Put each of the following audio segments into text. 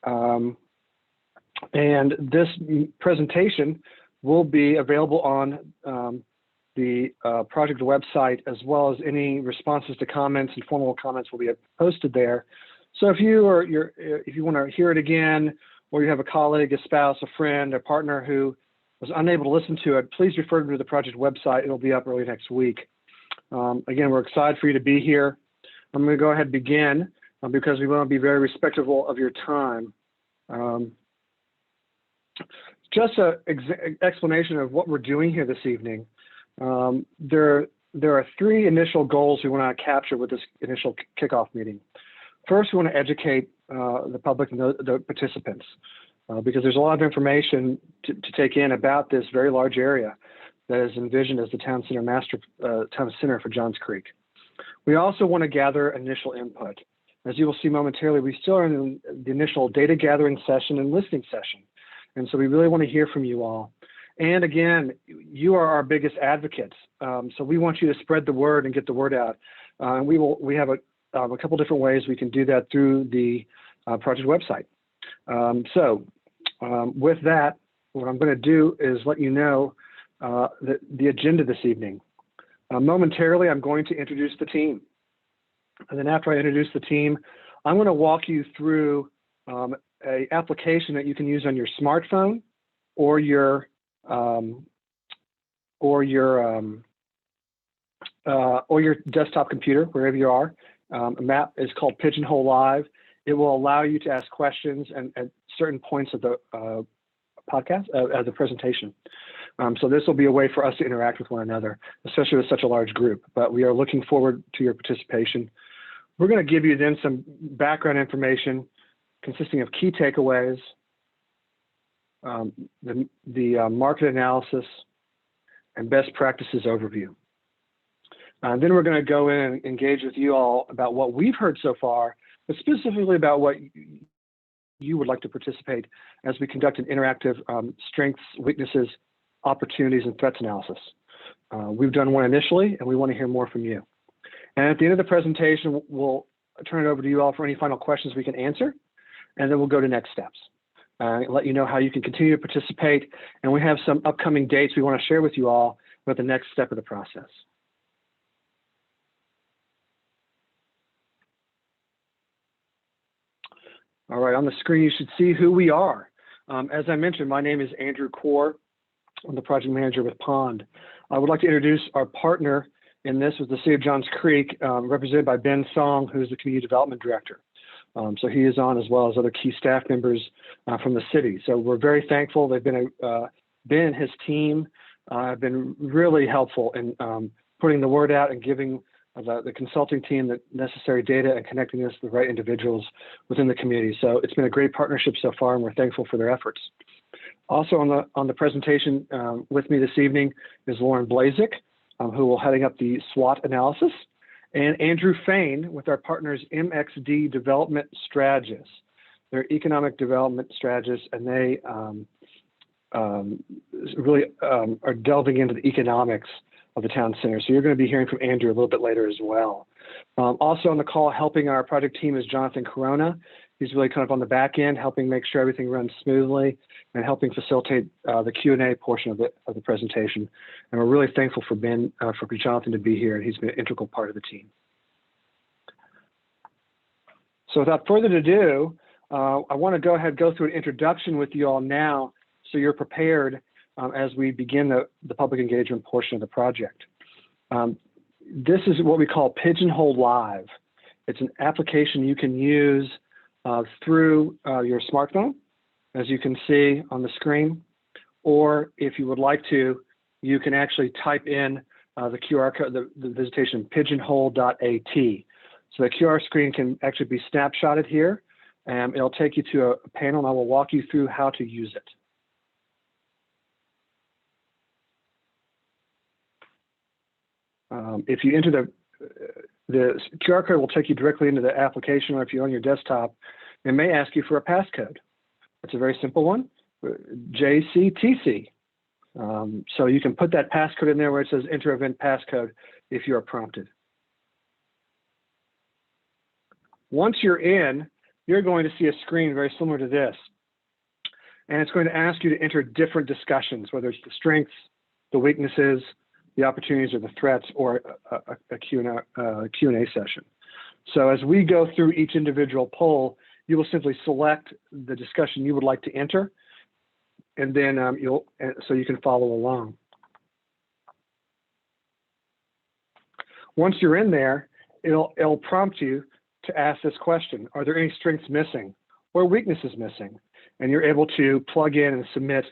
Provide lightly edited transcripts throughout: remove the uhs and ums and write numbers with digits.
And this presentation will be available on the project website, as well as any responses to comments and formal comments will be posted there. So if you want to hear it again, or you have a colleague, a spouse, a friend, a partner who was unable to listen to it, please refer them to the project website. It'll be up early next week. Again, we're excited for you to be here. I'm going to go ahead and begin because we want to be very respectful of your time. Just an explanation of what we're doing here this evening. There are three initial goals we want to capture with this initial kickoff meeting. First, we want to educate the public and the participants because there's a lot of information to take in about this very large area that is envisioned as the town center for Johns Creek. We also want to gather initial input. As you will see momentarily, we still are in the initial data gathering session and listening session. And so we really want to hear from you all. And again, you are our biggest advocates. So we want you to spread the word and get the word out. And we have a couple different ways we can do that through the project website. With that, what I'm going to do is let you know the agenda this evening. Momentarily, I'm going to introduce the team. And then after I introduce the team, I'm going to walk you through an application that you can use on your smartphone or your desktop computer, wherever you are. A map is called Pigeonhole Live. It will allow you to ask questions at certain points of the podcast, of the presentation. So this will be a way for us to interact with one another, especially with such a large group. But we are looking forward to your participation. We're going to give you then some background information consisting of key takeaways, the market analysis, and best practices overview. Then we're going to go in and engage with you all about what we've heard so far, but specifically about what you would like to participate as we conduct an interactive strengths, weaknesses, opportunities, and threats analysis. We've done one initially, and we want to hear more from you. And at the end of the presentation, we'll turn it over to you all for any final questions we can answer, and then we'll go to next steps. Let you know how you can continue to participate, and we have some upcoming dates we want to share with you all about the next step of the process. All right, on the screen, you should see who we are. As I mentioned, my name is Andrew Kaur. I'm the project manager with Pond. I would like to introduce our partner in this with the City of Johns Creek, represented by Ben Song, who's the Community Development Director. So he is on, as well as other key staff members from the city. So we're very thankful. They've been, Ben and his team have been really helpful in putting the word out and giving the consulting team the necessary data and connecting us to the right individuals within the community. So it's been a great partnership so far, and we're thankful for their efforts. Also on the presentation with me this evening is Lauren Blazik, who will heading up the SWOT analysis, and Andrew Fain with our partners MXD Development Strategists. They're economic development strategists, and they really are delving into the economics of the town center. So you're going to be hearing from Andrew a little bit later as well. Also on the call, helping our project team is Jonathan Corona. He's really kind of on the back end, helping make sure everything runs smoothly and helping facilitate the Q&A portion of the presentation. And we're really thankful for Jonathan to be here, and he's been an integral part of the team. So without further ado, I want to go ahead and go through an introduction with you all now so you're prepared as we begin the public engagement portion of the project. This is what we call Pigeonhole Live. It's an application you can use through your smartphone, as you can see on the screen, or if you would like to, you can actually type in the QR code, the visitation pigeonhole.at. So the QR screen can actually be snapshotted here, and it'll take you to a panel, and I will walk you through how to use it. If you enter the QR code will take you directly into the application, or if you're on your desktop, it may ask you for a passcode. It's a very simple one, JCTC. So you can put that passcode in there where it says enter event passcode if you are prompted. Once you're in, you're going to see a screen very similar to this. And it's going to ask you to enter different discussions, whether it's the strengths, the weaknesses, the opportunities or the threats, or a Q&A session. So as we go through each individual poll, you will simply select the discussion you would like to enter, and then so you can follow along. Once you're in there, it'll prompt you to ask this question: are there any strengths missing or weaknesses missing? And you're able to plug in and submit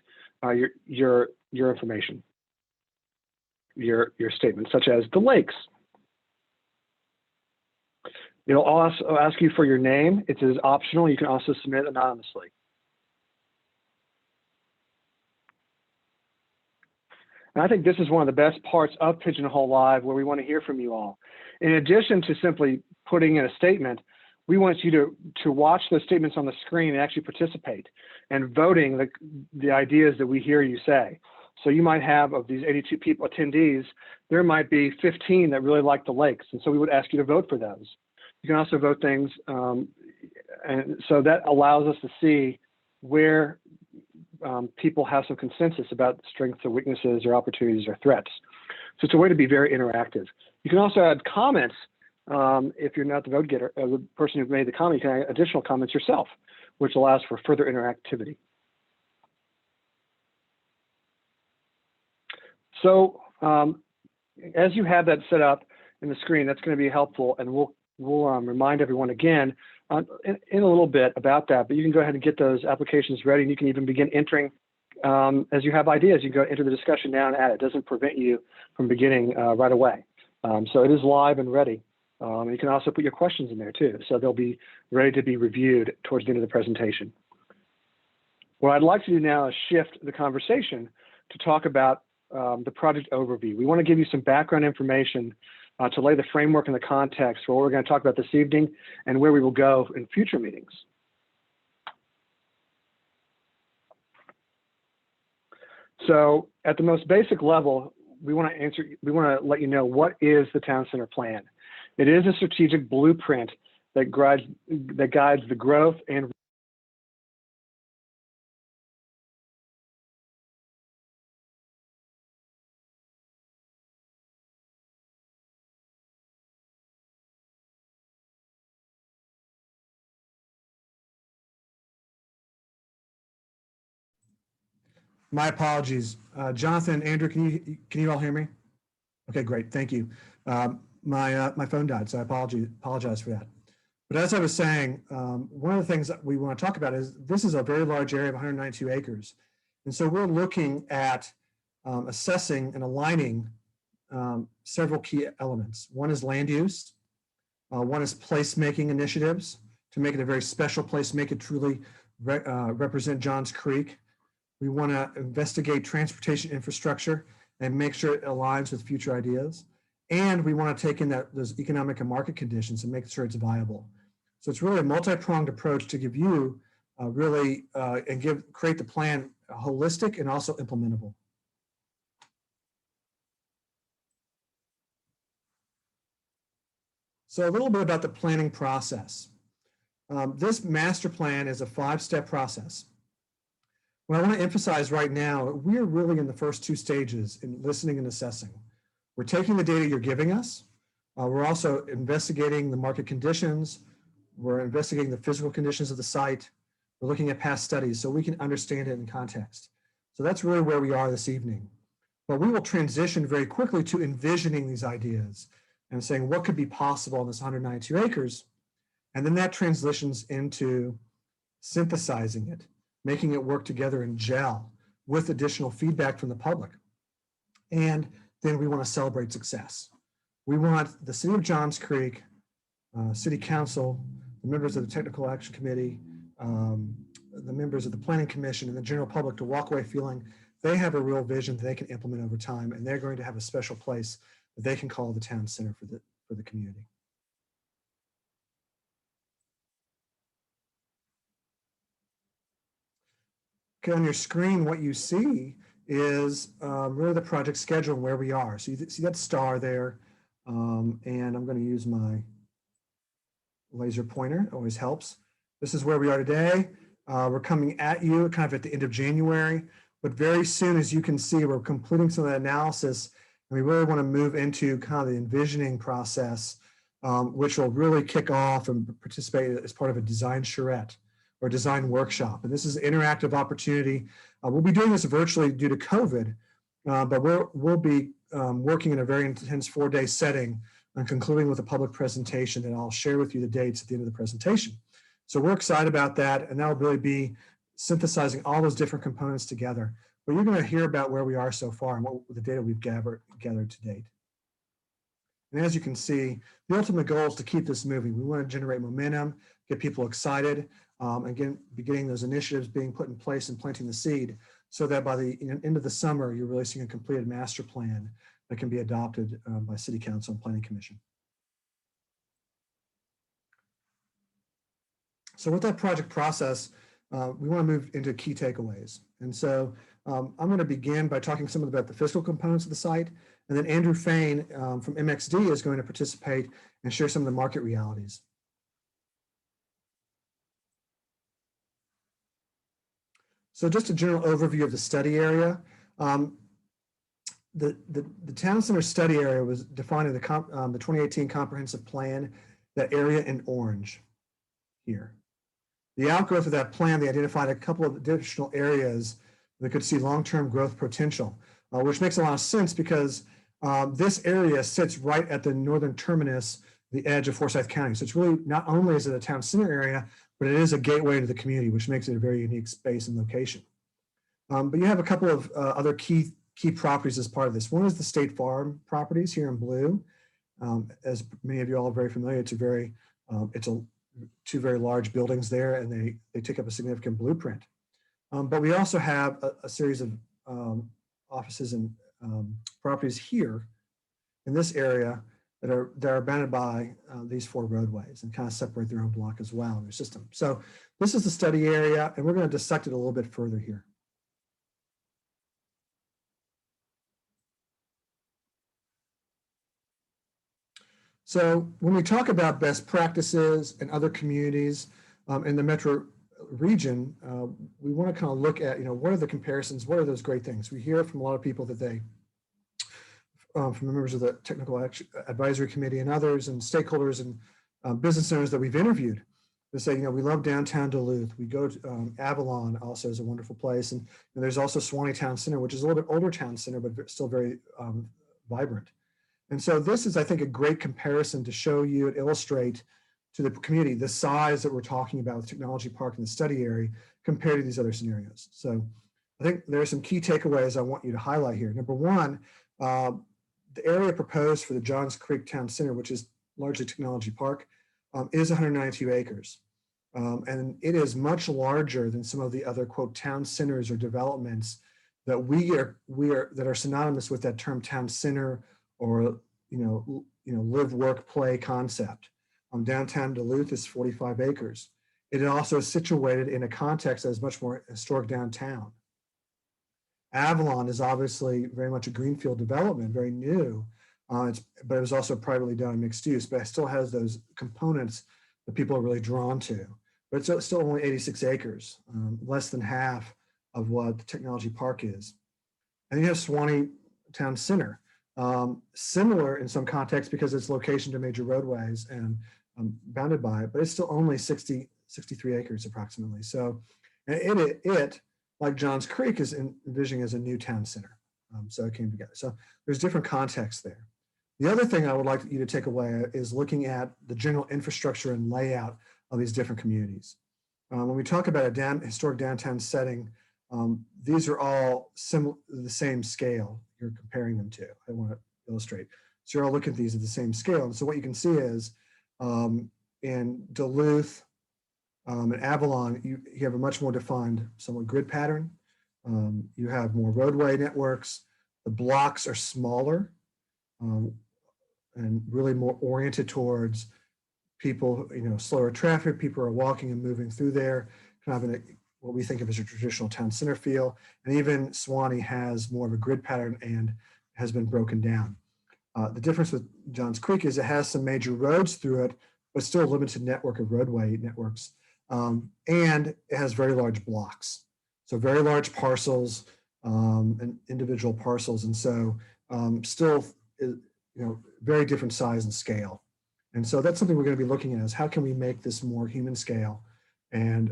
your information, your statement, such as the lakes. It'll also ask you for your name. It is optional. You can also submit anonymously. And I think this is one of the best parts of Pigeonhole Live, where we want to hear from you all. In addition to simply putting in a statement, we want you to watch those statements on the screen and actually participate and voting the ideas that we hear you say. So you might have, of these 82 people attendees, there might be 15 that really like the lakes. And so we would ask you to vote for those. You can also vote things, and so that allows us to see where people have some consensus about strengths or weaknesses or opportunities or threats. So it's a way to be very interactive. You can also add comments. If you're not the vote getter, the person who made the comment, you can add additional comments yourself, which allows for further interactivity. So as you have that set up in the screen, that's going to be helpful, and we'll remind everyone again in a little bit about that, but you can go ahead and get those applications ready, and you can even begin entering as you have ideas. You go enter the discussion now and add it. It doesn't prevent you from beginning right away. So it is live and ready. You can also put your questions in there too, so they'll be ready to be reviewed towards the end of the presentation. What I'd like to do now is shift the conversation to talk about the project overview. We want to give you some background information to lay the framework and the context for what we're going to talk about this evening and where we will go in future meetings. So at the most basic level, we want to let you know, what is the Town Center Plan? It is a strategic blueprint that guides the growth and My apologies. Jonathan, Andrew, can you all hear me? Okay, great, thank you. My phone died, so I apologize for that. But as I was saying, one of the things that we want to talk about is this is a very large area of 192 acres. And so we're looking at assessing and aligning several key elements. One is land use. One is placemaking initiatives to make it a very special place, make it truly represent Johns Creek. We want to investigate transportation infrastructure and make sure it aligns with future ideas. And we want to take in those economic and market conditions and make sure it's viable. So it's really a multi-pronged approach to give you create the plan holistic and also implementable. So a little bit about the planning process. This master plan is a 5-step process. What I want to emphasize right now, we're really in the first 2 stages in listening and assessing. We're taking the data you're giving us. We're also investigating the market conditions. We're investigating the physical conditions of the site. We're looking at past studies so we can understand it in context. So that's really where we are this evening. But we will transition very quickly to envisioning these ideas and saying what could be possible in this 192 acres. And then that transitions into synthesizing it, making it work together and gel with additional feedback from the public. And then we want to celebrate success. We want the City of Johns Creek, City Council, the members of the Technical Action Committee, the members of the Planning Commission, and the general public to walk away feeling they have a real vision that they can implement over time, and they're going to have a special place that they can call the town center for the community. Okay, on your screen, what you see is really the project schedule and where we are. So you see that star there, and I'm going to use my laser pointer, it always helps. This is where we are today. We're coming at you kind of at the end of January, but very soon, as you can see, we're completing some of the analysis, and we really want to move into kind of the envisioning process, which will really kick off and participate as part of a design charrette or design workshop. And this is an interactive opportunity. We'll be doing this virtually due to COVID, but we'll be working in a very intense 4-day setting and concluding with a public presentation, and I'll share with you the dates at the end of the presentation. So we're excited about that, and that'll really be synthesizing all those different components together. But you're going to hear about where we are so far and what the data we've gathered to date. And as you can see, the ultimate goal is to keep this moving. We want to generate momentum, get people excited, and beginning those initiatives being put in place and planting the seed so that by the end of the summer, you're releasing a completed master plan that can be adopted by City Council and Planning Commission. So with that project process, we want to move into key takeaways. And so I'm going to begin by talking some about the physical components of the site, and then Andrew Fain from MXD is going to participate and share some of the market realities. So just a general overview of the study area. The town center study area was defined in the 2018 comprehensive plan, that area in orange here. The outgrowth of that plan, they identified a couple of additional areas that could see long-term growth potential, which makes a lot of sense because this area sits right at the northern terminus, the edge of Forsyth County. So it's really not only is it a town center area, but it is a gateway to the community, which makes it a very unique space and location. But you have a couple of other key properties as part of this. One is the State Farm properties here in blue. As many of you all are very familiar, it's two very large buildings there, and they take up a significant blueprint. But we also have a series of offices and properties here in this area that are bounded by these 4 roadways and kind of separate their own block as well in their system. So this is the study area, and we're going to dissect it a little bit further here. So when we talk about best practices and other communities in the metro region, we want to kind of look at, what are the comparisons? What are those great things? We hear from a lot of people that from the members of the Technical Advisory Committee and others and stakeholders and business owners that we've interviewed. They say, we love downtown Duluth. We go to Avalon also is a wonderful place. And there's also Suwanee Town Center, which is a little bit older town center, but still very vibrant. And so this is, I think, a great comparison to show you and illustrate to the community the size that we're talking about with Technology Park in the study area compared to these other scenarios. So I think there are some key takeaways I want you to highlight here. Number one, the area proposed for the Johns Creek Town Center, which is largely Technology Park, is 192 acres. And it is much larger than some of the other, quote, town centers or developments that that are synonymous with that term town center or live, work, play concept. Downtown Duluth is 45 acres. It also is situated in a context that is much more historic downtown. Avalon is obviously very much a greenfield development, very new, but it was also privately done mixed use, but it still has those components that people are really drawn to. But it's still only 86 acres, less than half of what the Technology Park is. And you have Suwanee Town Center, similar in some contexts because its location to major roadways and bounded by it, but it's still only 63 acres approximately. So it like Johns Creek is envisioning as a new town center. So it came together. So there's different contexts there. The other thing I would like you to take away is looking at the general infrastructure and layout of these different communities. When we talk about a historic downtown setting, these are all the same scale you're comparing them to. I want to illustrate. So you're all looking at these at the same scale. And so what you can see is in Duluth and Avalon, you have a much more defined somewhat grid pattern. You have more roadway networks. The blocks are smaller and really more oriented towards people, slower traffic. People are walking and moving through there, kind of in what we think of as a traditional town center feel. And even Suwanee has more of a grid pattern and has been broken down. The difference with Johns Creek is it has some major roads through it, but still a limited network of roadway networks And it has very large blocks. So very large parcels and individual parcels. And so still, very different size and scale. And so that's something we're going to be looking at is how can we make this more human scale and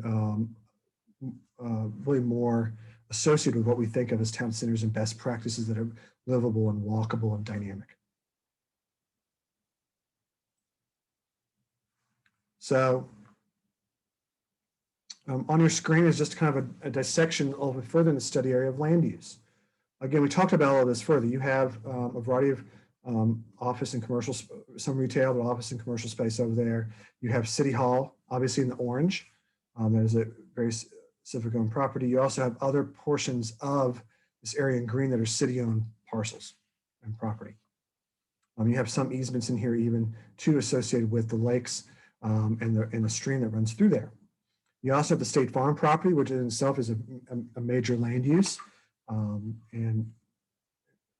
really more associated with what we think of as town centers and best practices that are livable and walkable and dynamic. So on your screen is just kind of a dissection a little bit further in the study area of land use. Again, we talked about all of this further. You have a variety of office and commercial, some retail, but office and commercial space over there. You have City Hall, obviously in the orange. That is a very civic-owned property. You also have other portions of this area in green that are city-owned parcels and property. You have some easements in here even too associated with the lakes and the stream that runs through there. You also have the State Farm property, which in itself is a major land use and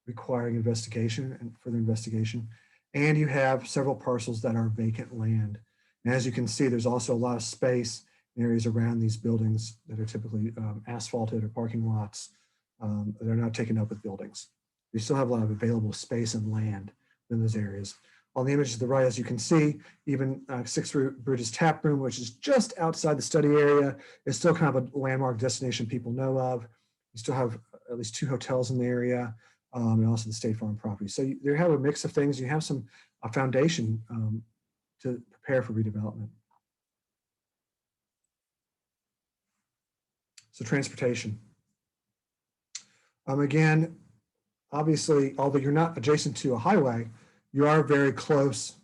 requiring investigation and further investigation. And you have several parcels that are vacant land. And as you can see, there's also a lot of space in areas around these buildings that are typically asphalted or parking lots that are not taken up with buildings. We still have a lot of available space and land in those areas. On the image to the right, as you can see, even Six Bridges Tap Room, which is just outside the study area, is still kind of a landmark destination people know of. You still have at least 2 hotels in the area and also the State Farm property. So you have a mix of things. You have a foundation to prepare for redevelopment. So transportation. Again, obviously, although you're not adjacent to a highway, you are very close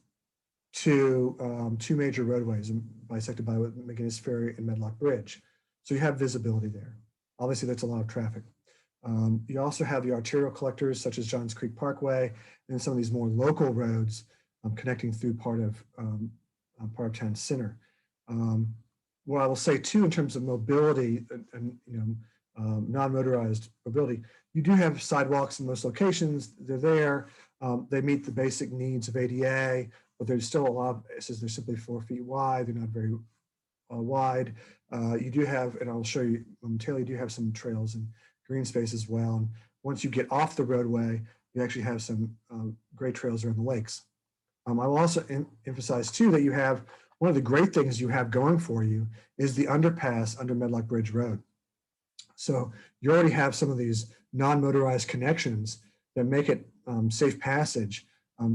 to 2 major roadways bisected by McGinnis Ferry and Medlock Bridge. So you have visibility there. Obviously, that's a lot of traffic. You also have the arterial collectors such as Johns Creek Parkway and some of these more local roads connecting through part of town center. What I will say too, in terms of mobility and non-motorized mobility, you do have sidewalks in most locations. They're there. They meet the basic needs of ADA, but there's still a lot of, they're simply 4 feet wide. They're not very wide. You do have, and I'll show you momentarily, you do have some trails and green space as well. And once you get off the roadway, you actually have some great trails around the lakes. I will also emphasize too that you have, one of the great things you have going for you is the underpass under Medlock Bridge Road. So you already have some of these non-motorized connections that make it safe passage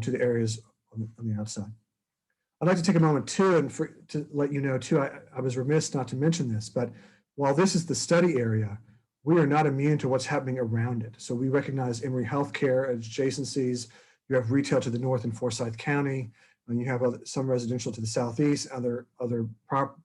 to the areas on the outside. I'd like to take a moment too, and to let you know too, I was remiss not to mention this, but while this is the study area, we are not immune to what's happening around it. So we recognize Emory Healthcare adjacencies. You have retail to the north in Forsyth County, and you have some residential to the southeast, other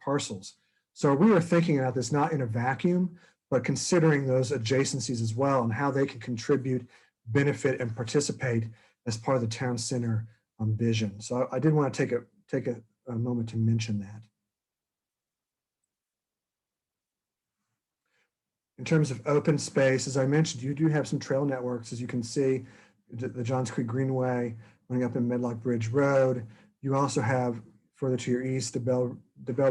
parcels. So we are thinking about this not in a vacuum, but considering those adjacencies as well and how they can contribute, benefit, and participate as part of the town center vision. So I did want to take a moment to mention that. In terms of open space, as I mentioned, you do have some trail networks, as you can see, the Johns Creek Greenway running up in Medlock Bridge Road. You also have further to your east, the Bell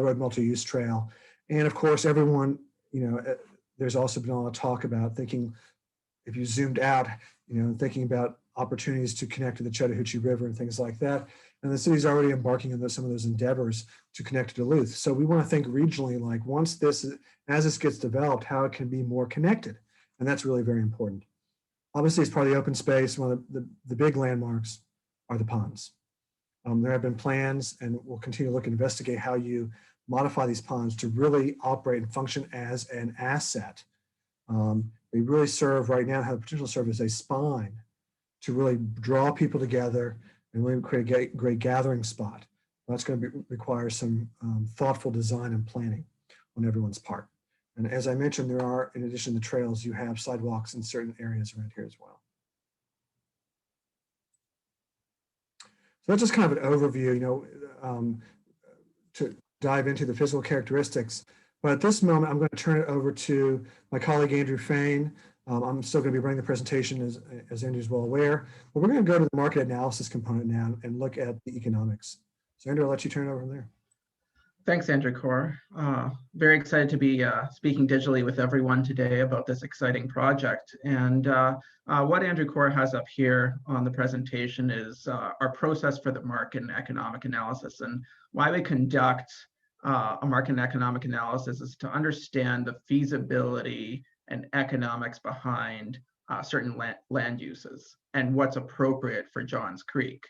Road Multi-Use Trail. And of course, everyone, there's also been a lot of talk about thinking, if you zoomed out, thinking about opportunities to connect to the Chattahoochee River and things like that. And the city's already embarking on some of those endeavors to connect to Duluth. So we want to think regionally, like as this gets developed, how it can be more connected. And that's really very important. Obviously, as part of the open space, one of the big landmarks are the ponds. There have been plans, and we'll continue to look and investigate how you modify these ponds to really operate and function as an asset. They really serve right now, have the potential to serve as a spine to really draw people together and really create a great gathering spot. That's going to require some thoughtful design and planning on everyone's part. And as I mentioned, there are, in addition to trails, you have sidewalks in certain areas around here as well. So that's just kind of an overview, to dive into the physical characteristics. But at this moment, I'm going to turn it over to my colleague, Andrew Fain. I'm still going to be running the presentation as Andrew's well aware, but we're going to go to the market analysis component now and look at the economics. So Andrew, I'll let you turn it over from there. Thanks, Andrew Core. Very excited to be speaking digitally with everyone today about this exciting project. And what Andrew Core has up here on the presentation is our process for the market and economic analysis. And why we conduct a market and economic analysis is to understand the feasibility and economics behind certain land uses and what's appropriate for Johns Creek.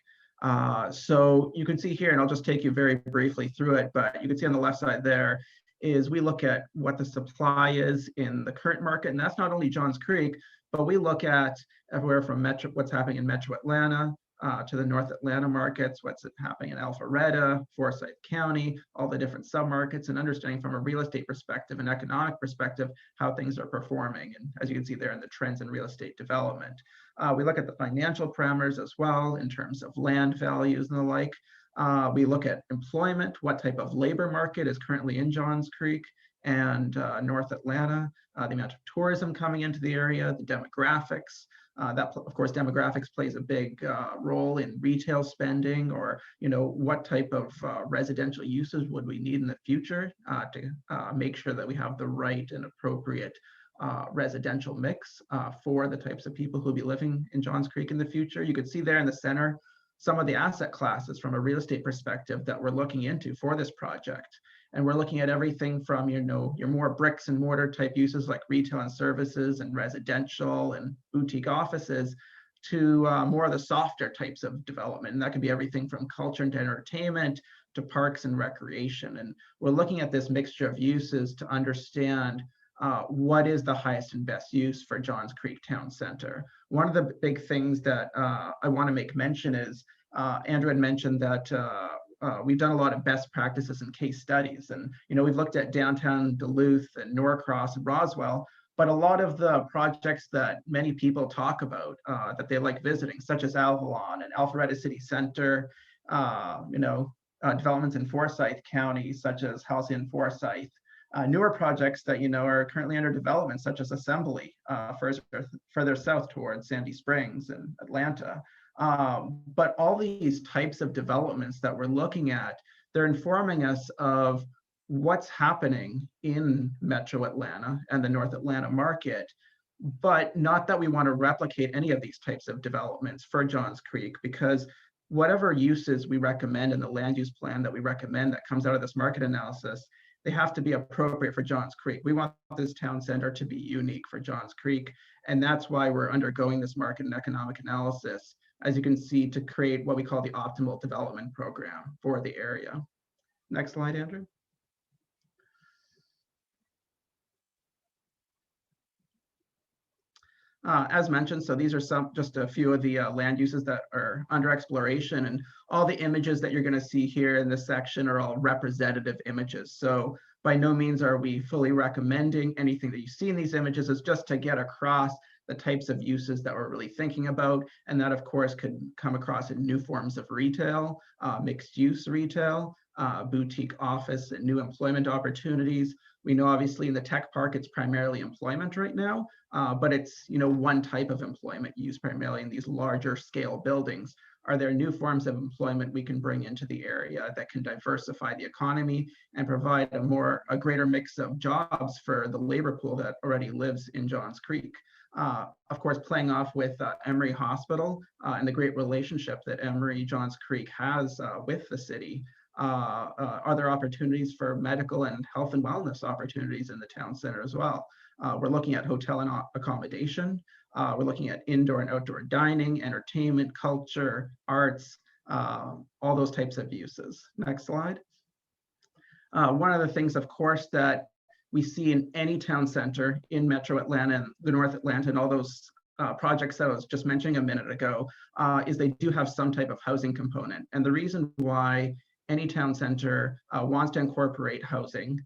So you can see here, and I'll just take you very briefly through it, but you can see on the left side there is we look at what the supply is in the current market, and that's not only Johns Creek, but we look at everywhere from what's happening in Metro Atlanta to the North Atlanta markets, what's happening in Alpharetta, Forsyth County, all the different submarkets, and understanding from a real estate perspective and economic perspective how things are performing. And as you can see there in the trends in real estate development. We look at the financial parameters as well in terms of land values and the like. We look at employment, what type of labor market is currently in Johns Creek and North Atlanta, the amount of tourism coming into the area, the demographics. That, of course, demographics plays a big role in retail spending, or what type of residential uses would we need in the future to make sure that we have the right and appropriate residential mix for the types of people who will be living in Johns Creek in the future. You can see there in the center some of the asset classes from a real estate perspective that we're looking into for this project. And we're looking at everything from your more bricks and mortar type uses like retail and services and residential and boutique offices to more of the softer types of development. And that could be everything from culture and entertainment to parks and recreation. And we're looking at this mixture of uses to understand what is the highest and best use for Johns Creek Town Center. One of the big things that I want to make mention is Andrew had mentioned that we've done a lot of best practices and case studies, and we've looked at downtown Duluth and Norcross and Roswell, but a lot of the projects that many people talk about that they like visiting, such as Avalon and Alpharetta City Center, developments in Forsyth County, such as Halcyon Forsyth, newer projects that are currently under development, such as Assembly, further south towards Sandy Springs and Atlanta. But all these types of developments that we're looking at, they're informing us of what's happening in Metro Atlanta and the North Atlanta market, but not that we want to replicate any of these types of developments for Johns Creek, because whatever uses we recommend in the land use plan that we recommend that comes out of this market analysis, they have to be appropriate for Johns Creek. We want this town center to be unique for Johns Creek, and that's why we're undergoing this market and economic analysis, as you can see, to create what we call the optimal development program for the area. Next slide, Andrew. As mentioned, so these are just a few of the land uses that are under exploration, and all the images that you're going to see here in this section are all representative images. So by no means are we fully recommending anything that you see in these images. It's just to get across the types of uses that we're really thinking about, and that of course could come across in new forms of retail, mixed use retail, boutique office, and new employment opportunities. We know obviously in the tech park it's primarily employment right now, but it's one type of employment used primarily in these larger scale buildings. Are there new forms of employment we can bring into the area that can diversify the economy and provide a greater mix of jobs for the labor pool that already lives in Johns Creek? Of course, playing off with Emory Hospital and the great relationship that Emory Johns Creek has with the city. Are there opportunities for medical and health and wellness opportunities in the town center as well? We're looking at hotel and accommodation. We're looking at indoor and outdoor dining, entertainment, culture, arts, all those types of uses. Next slide. One of the things, of course, that we see in any town center in Metro Atlanta and the North Atlanta and all those projects that I was just mentioning a minute ago, is they do have some type of housing component. And the reason why any town center wants to incorporate housing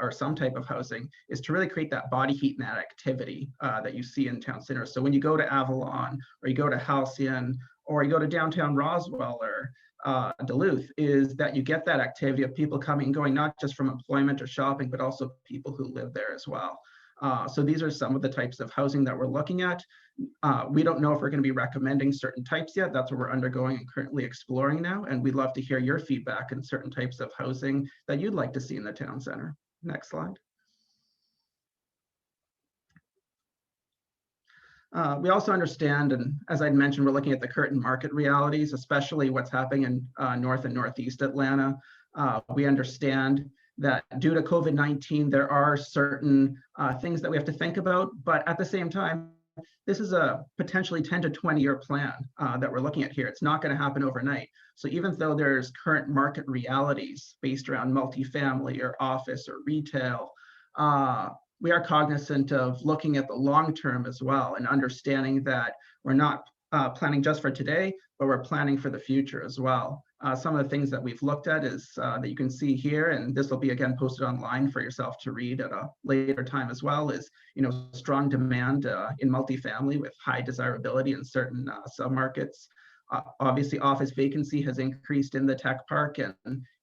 or some type of housing is to really create that body heat and that activity that you see in town centers. So when you go to Avalon or you go to Halcyon or you go to downtown Roswell or Duluth, is that you get that activity of people coming and going, not just from employment or shopping, but also people who live there as well. So these are some of the types of housing that we're looking at. We don't know if we're going to be recommending certain types yet. That's what we're undergoing and currently exploring now. And we'd love to hear your feedback on certain types of housing that you'd like to see in the town center. Next slide. We also understand, and as I'd mentioned, we're looking at the current market realities, especially what's happening in North and Northeast Atlanta. We understand that due to COVID-19, there are certain things that we have to think about, but at the same time, this is a potentially 10 to 20-year plan that we're looking at here. It's not going to happen overnight. So even though there's current market realities based around multifamily or office or retail, we are cognizant of looking at the long term as well and understanding that we're not planning just for today, but we're planning for the future as well. Some of the things that we've looked at is that you can see here, and this will be again posted online for yourself to read at a later time as well, is strong demand in multifamily with high desirability in certain submarkets. Obviously, office vacancy has increased in the tech park and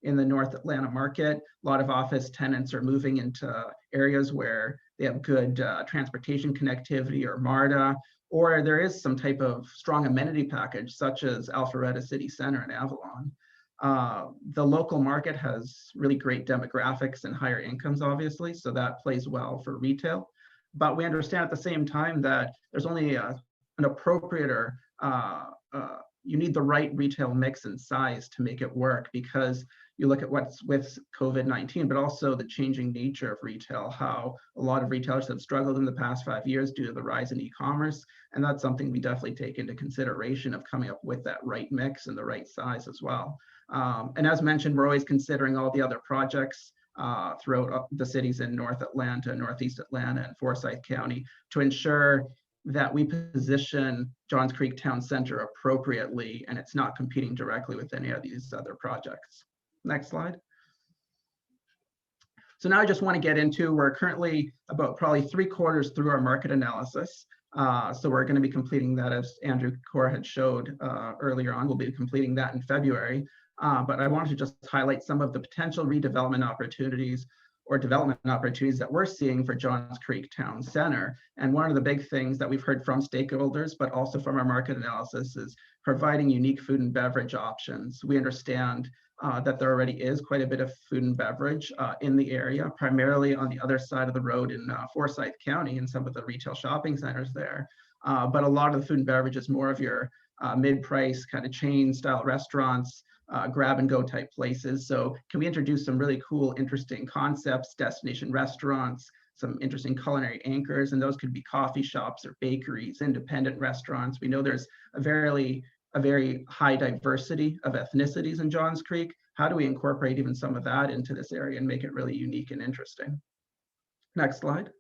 in the North Atlanta market. A lot of office tenants are moving into areas where they have good transportation connectivity or MARTA, or there is some type of strong amenity package such as Alpharetta City Center in Avalon. The local market has really great demographics and higher incomes, obviously, so that plays well for retail. But we understand at the same time that there's only an appropriate or you need the right retail mix and size to make it work, because you look at what's with COVID-19, but also the changing nature of retail, how a lot of retailers have struggled in the past 5 years due to the rise in e-commerce. And that's something we definitely take into consideration of coming up with that right mix and the right size as well. And as mentioned, we're always considering all the other projects throughout the cities in North Atlanta, Northeast Atlanta, and Forsyth County to ensure that we position Johns Creek Town Center appropriately and it's not competing directly with any of these other projects. Next slide. So now I just want to get into, we're currently about probably 3/4 through our market analysis. So we're going to be completing that, as Andrew Core had showed earlier on. We'll be completing that in February. But I wanted to just highlight some of the potential redevelopment opportunities or development opportunities that we're seeing for Johns Creek Town Center. And one of the big things that we've heard from stakeholders, but also from our market analysis, is providing unique food and beverage options. We understand that there already is quite a bit of food and beverage in the area, primarily on the other side of the road in Forsyth County and some of the retail shopping centers there. But a lot of the food and beverage is more of your mid-price kind of chain style restaurants, grab and go type places. So can we introduce some really cool, interesting concepts, destination restaurants, some interesting culinary anchors, and those could be coffee shops or bakeries, independent restaurants. We know there's a very high diversity of ethnicities in Johns Creek. How do we incorporate even some of that into this area and make it really unique and interesting? Next slide.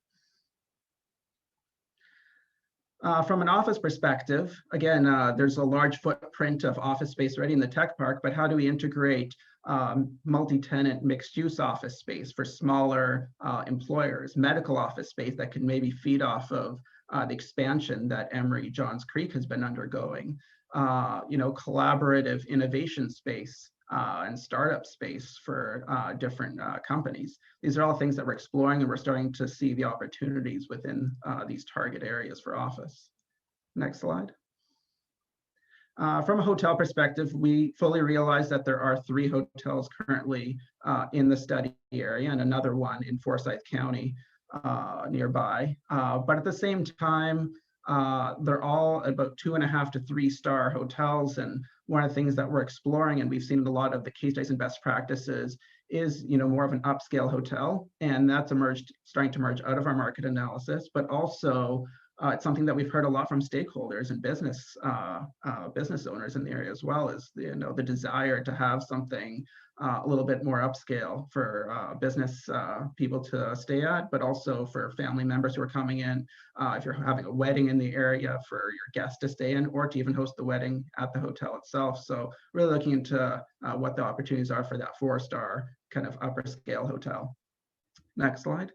From an office perspective, again, there's a large footprint of office space already in the tech park, but how do we integrate multi-tenant mixed-use office space for smaller employers, medical office space that can maybe feed off of the expansion that Emory Johns Creek has been undergoing, collaborative innovation space and startup space for different companies. These are all things that we're exploring, and we're starting to see the opportunities within these target areas for office. Next slide. From a hotel perspective, we fully realize that there are 3 hotels currently in the study area and another one in Forsyth County nearby. But at the same time, they're all about 2.5 to 3-star hotels. And one of the things that we're exploring, and we've seen in a lot of the case studies and best practices, is more of an upscale hotel. And that's starting to emerge out of our market analysis, but also it's something that we've heard a lot from stakeholders and business owners in the area as well, is the desire to have something a little bit more upscale for business people to stay at, but also for family members who are coming in. If you're having a wedding in the area, for your guests to stay in, or to even host the wedding at the hotel itself. So really looking into what the opportunities are for that 4-star kind of upper scale hotel. Next slide.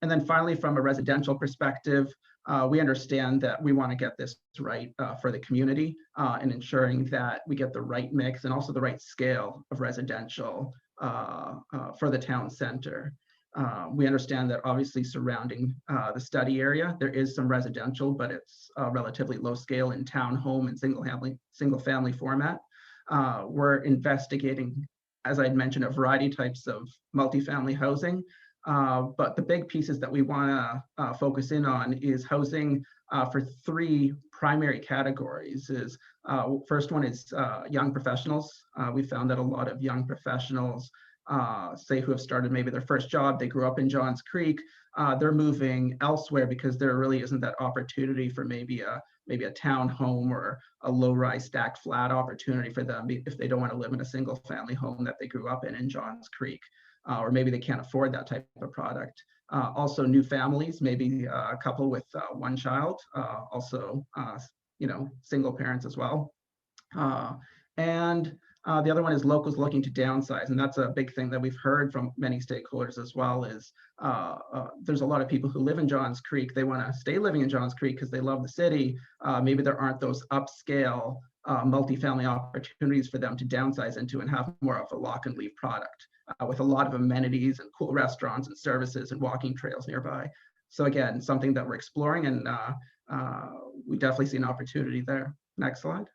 And then finally, from a residential perspective, we understand that we want to get this right for the community and ensuring that we get the right mix and also the right scale of residential for the town center. We understand that obviously surrounding the study area, there is some residential, but it's relatively low scale in townhome and single family format. We're investigating, as I'd mentioned, a variety of types of multifamily housing. But the big pieces that we want to focus in on is housing for three primary categories. First one is young professionals. We found that a lot of young professionals, say who have started maybe their first job, they grew up in Johns Creek, they're moving elsewhere because there really isn't that opportunity for maybe a townhome or a low-rise stacked flat opportunity for them if they don't want to live in a single family home that they grew up in Johns Creek. Or maybe they can't afford that type of product. Also new families, maybe a couple with one child, also single parents as well. And the other one is locals looking to downsize, and that's a big thing that we've heard from many stakeholders as well. Is there's a lot of people who live in Johns Creek. They want to stay living in Johns Creek because they love the city. Maybe there aren't those upscale multifamily opportunities for them to downsize into and have more of a lock and leave product with a lot of amenities and cool restaurants and services and walking trails nearby. So again, something that we're exploring, and we definitely see an opportunity there. Next slide.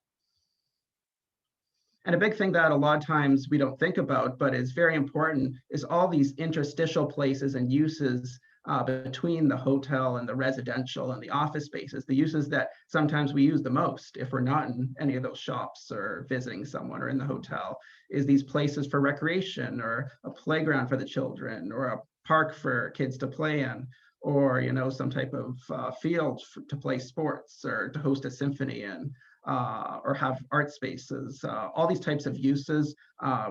And a big thing that a lot of times we don't think about, but is very important, is all these interstitial places and uses between the hotel and the residential and the office spaces, the uses that sometimes we use the most if we're not in any of those shops or visiting someone or in the hotel, is these places for recreation or a playground for the children or a park for kids to play in, or some type of field to play sports or to host a symphony in. Or have art spaces, all these types of uses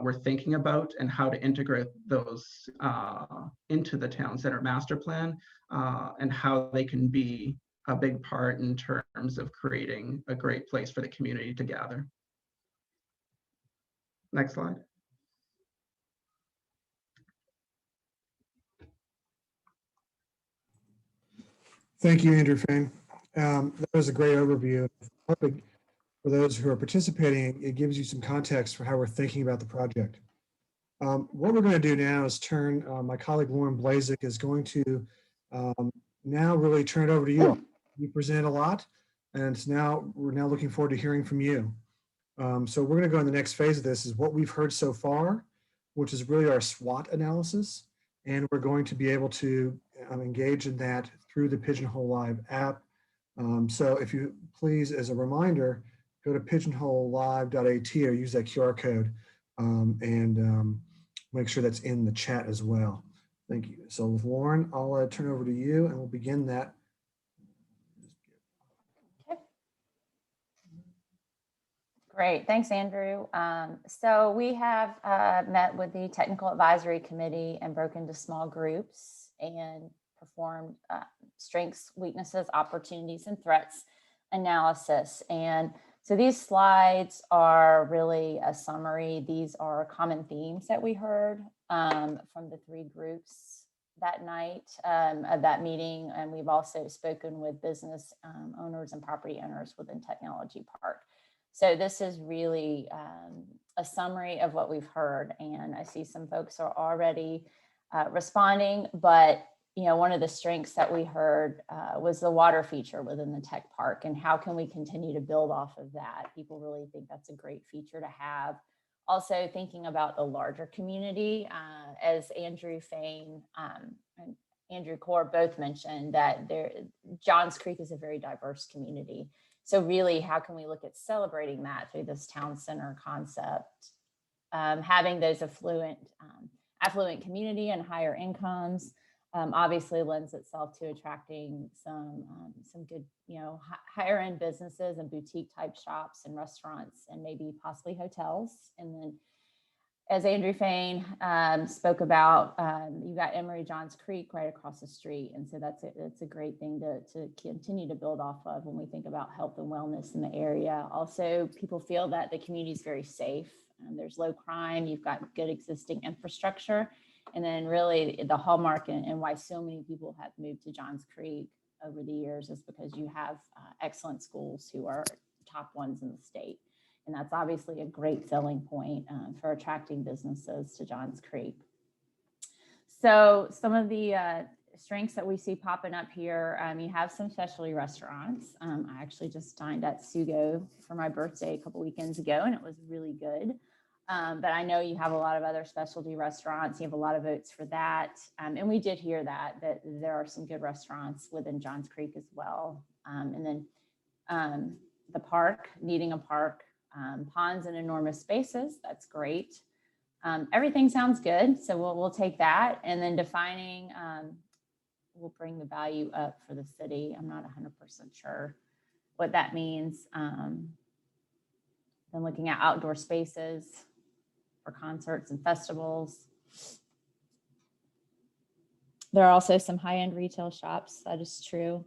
we're thinking about, and how to integrate those into the town center master plan, and how they can be a big part in terms of creating a great place for the community to gather. Next slide. Thank you, Andrew Fain. That was a great overview. For those who are participating, it gives you some context for how we're thinking about the project. What we're going to do now is turn, my colleague Lauren Blazik is going to now really turn it over to you. You present a lot, and we're now looking forward to hearing from you. So we're going to go in the next phase of this is what we've heard so far, which is really our SWOT analysis. And we're going to be able to engage in that through the Pigeonhole Live app. So if you please, as a reminder, go to pigeonholelive.at or use that QR code and make sure that's in the chat as well. Thank you. So with Lauren, I'll turn over to you and we'll begin that. Okay. Great, thanks, Andrew. So we have met with the Technical Advisory Committee and broken into small groups and performed strengths, weaknesses, opportunities, and threats analysis. And so these slides are really a summary. These are common themes that we heard from the three groups that night of that meeting. And we've also spoken with business owners and property owners within Technology Park. So this is really a summary of what we've heard. And I see some folks are already responding, but one of the strengths that we heard was the water feature within the tech park, and how can we continue to build off of that? People really think that's a great feature to have. Also thinking about the larger community, as Andrew Fain and Andrew Core both mentioned, that Johns Creek is a very diverse community. So really, how can we look at celebrating that through this town center concept? Having those affluent community and higher incomes obviously lends itself to attracting some good, higher end businesses and boutique type shops and restaurants and maybe possibly hotels. And then, as Andrew Fain spoke about, you got Emory Johns Creek right across the street, and so that's a great thing to continue to build off of when we think about health and wellness in the area. Also, people feel that the community is very safe. There's low crime. You've got good existing infrastructure. And then really the hallmark and why so many people have moved to Johns Creek over the years is because you have excellent schools who are top ones in the state. And that's obviously a great selling point for attracting businesses to Johns Creek. So some of the strengths that we see popping up here, you have some specialty restaurants. I actually just dined at Sugo for my birthday a couple weekends ago, and it was really good. But I know you have a lot of other specialty restaurants. You have a lot of votes for that. And we did hear that there are some good restaurants within Johns Creek as well. And then the park, needing a park, ponds and enormous spaces. That's great. Everything sounds good. So we'll take that. And then defining, we'll bring the value up for the city. I'm not 100% sure what that means. Then looking at outdoor spaces for concerts and festivals. There are also some high-end retail shops. That is true.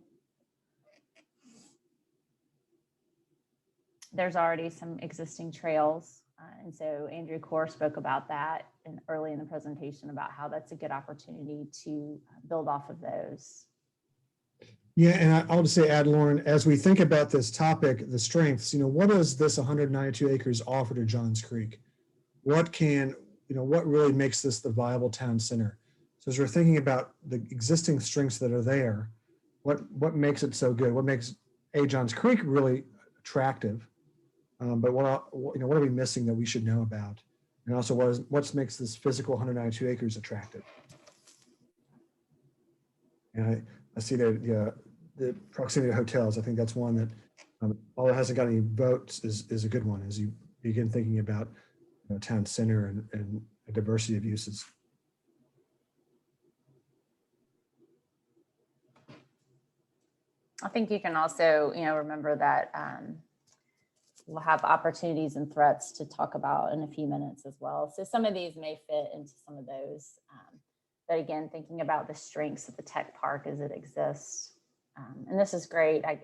There's already some existing trails. And so Andrew Corr spoke about that early in the presentation about how that's a good opportunity to build off of those. Yeah, and I'll just say, Lauren, as we think about this topic, the strengths, what does this 192 acres offer to Johns Creek? What really makes this the viable town center? So as we're thinking about the existing strengths that are there, what makes it so good? What makes Johns Creek really attractive? But what are we missing that we should know about? And also, what makes this physical 192 acres attractive? And I see that the proximity to hotels. I think that's one that, although it hasn't got any votes, is a good one as you begin thinking about town center and a diversity of uses. I think you can also, remember that we'll have opportunities and threats to talk about in a few minutes as well. So some of these may fit into some of those. But again, thinking about the strengths of the tech park as it exists. And this is great. I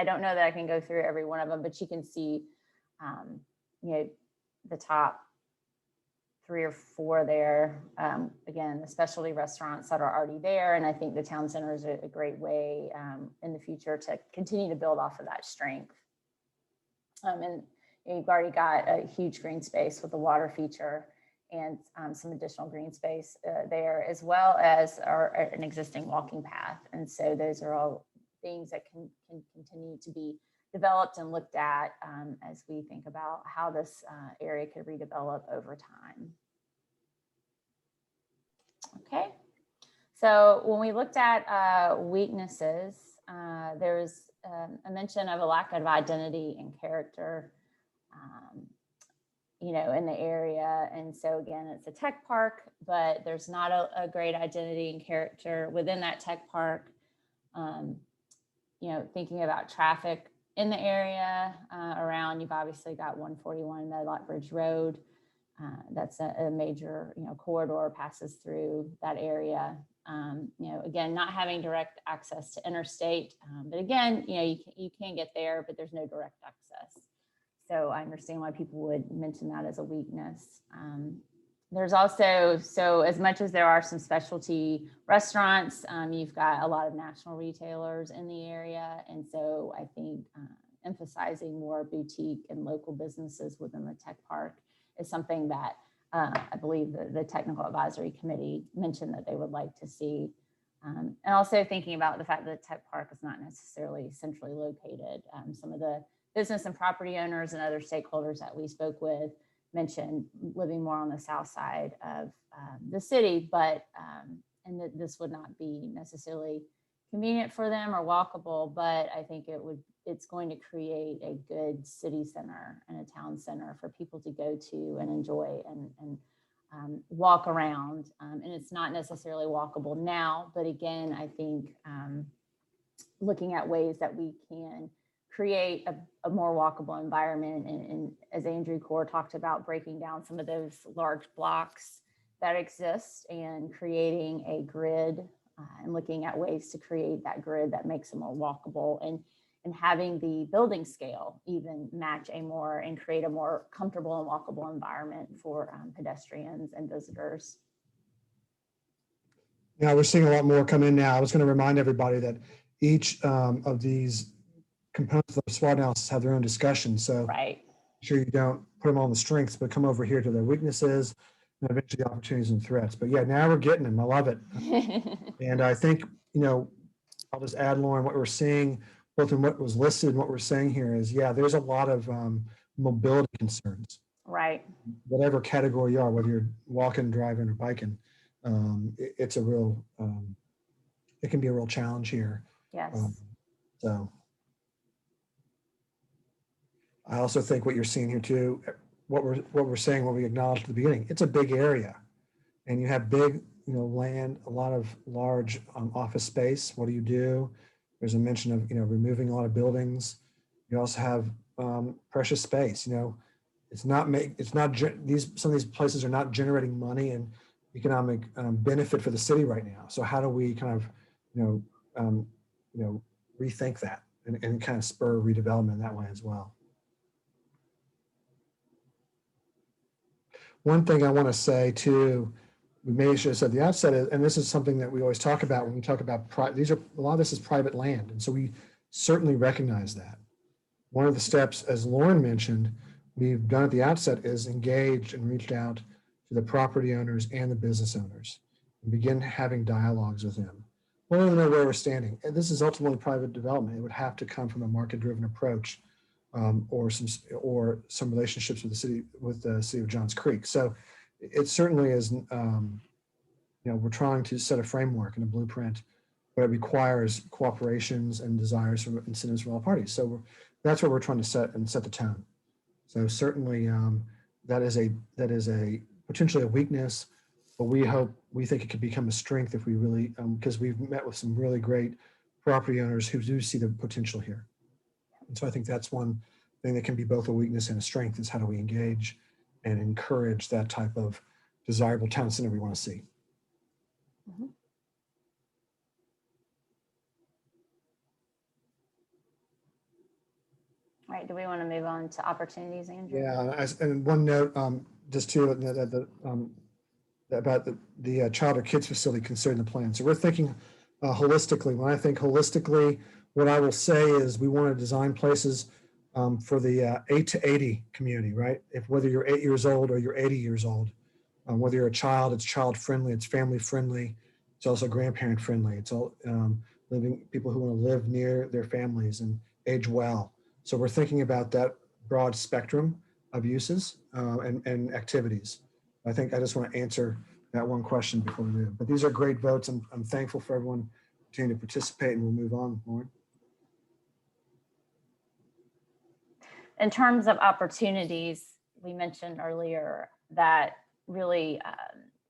don't know that I can go through every one of them, but you can see, the top 3 or 4 there. Again, the specialty restaurants that are already there. And I think the town center is a great way in the future to continue to build off of that strength. And you've already got a huge green space with the water feature and some additional green space there, as well as an existing walking path. And so those are all things that can continue to be developed and looked at as we think about how this area could redevelop over time. Okay, so when we looked at weaknesses, there's a mention of a lack of identity and character, in the area. And so again, it's a tech park, but there's not a great identity and character within that tech park. Thinking about traffic in the area around, you've obviously got 141 Medlock Bridge Road. That's a major, corridor passes through that area. Again, not having direct access to interstate, but again, you can get there, but there's no direct access. So I understand why people would mention that as a weakness. There's also, so as much as there are some specialty restaurants, you've got a lot of national retailers in the area. And so I think emphasizing more boutique and local businesses within the tech park is something that I believe the Technical Advisory Committee mentioned that they would like to see. And also thinking about the fact that the tech park is not necessarily centrally located. Some of the business and property owners and other stakeholders that we spoke with mentioned living more on the south side of the city, but and that this would not be necessarily convenient for them or walkable, but I think it's going to create a good city center and a town center for people to go to and enjoy and walk around. And it's not necessarily walkable now, but again, I think looking at ways that we can create a more walkable environment. And as Andrew Corr talked about, breaking down some of those large blocks that exist and creating a grid and looking at ways to create that grid that makes it more walkable and having the building scale even match and create a more comfortable and walkable environment for pedestrians and visitors. Yeah, we're seeing a lot more come in now. I was going to remind everybody that each of these components of the SWOT analysis have their own discussion. So right. Sure you don't put them on the strengths, but come over here to their weaknesses and eventually opportunities and threats. But yeah, now we're getting them. I love it. And I think, I'll just add, Lauren, what we're seeing, both in what was listed and what we're saying here is, yeah, there's a lot of mobility concerns. Right. Whatever category you are, whether you're walking, driving, or biking, it's a real, it can be a real challenge here. Yes. So I also think what you're seeing here too, what we're saying, what we acknowledged at the beginning, it's a big area, and you have big, land, a lot of large office space. What do you do? There's a mention of, removing a lot of buildings. You also have precious space. Some of these places are not generating money and economic benefit for the city right now. So how do we kind of, rethink that and kind of spur redevelopment that way as well? One thing I want to say too, we may should have said at the outset, and this is something that we always talk about when we talk about a lot of this is private land, and so we certainly recognize that. One of the steps, as Lauren mentioned, we've done at the outset is engaged and reached out to the property owners and the business owners and begin having dialogues with them. We don't know where we're standing. And this is ultimately private development. It would have to come from a market-driven approach, or some relationships with the city of Johns Creek. So it certainly is, we're trying to set a framework and a blueprint, but it requires cooperations and desires from incentives from all parties. So that's what we're trying to set the tone. So certainly that is a potentially a weakness, but we think it could become a strength if we really, because we've met with some really great property owners who do see the potential here. And so I think that's one thing that can be both a weakness and a strength, is how do we engage and encourage that type of desirable town center we want to see. Mm-hmm. All right, do we want to move on to opportunities, Andrew? Yeah, and one note, just too, about the child or kids facility considered in the plan. So we're thinking holistically. When I think holistically, what I will say is we want to design places for the 8 to 80 community, right? Whether you're 8 years old or you're 80 years old, whether you're a child, it's child friendly, it's family friendly, it's also grandparent friendly. It's all people who want to live near their families and age well. So we're thinking about that broad spectrum of uses and activities. I think I just want to answer that one question before we move. But these are great votes. I'm thankful for everyone continuing to participate, and we'll move on, Lauren. In terms of opportunities, we mentioned earlier that really,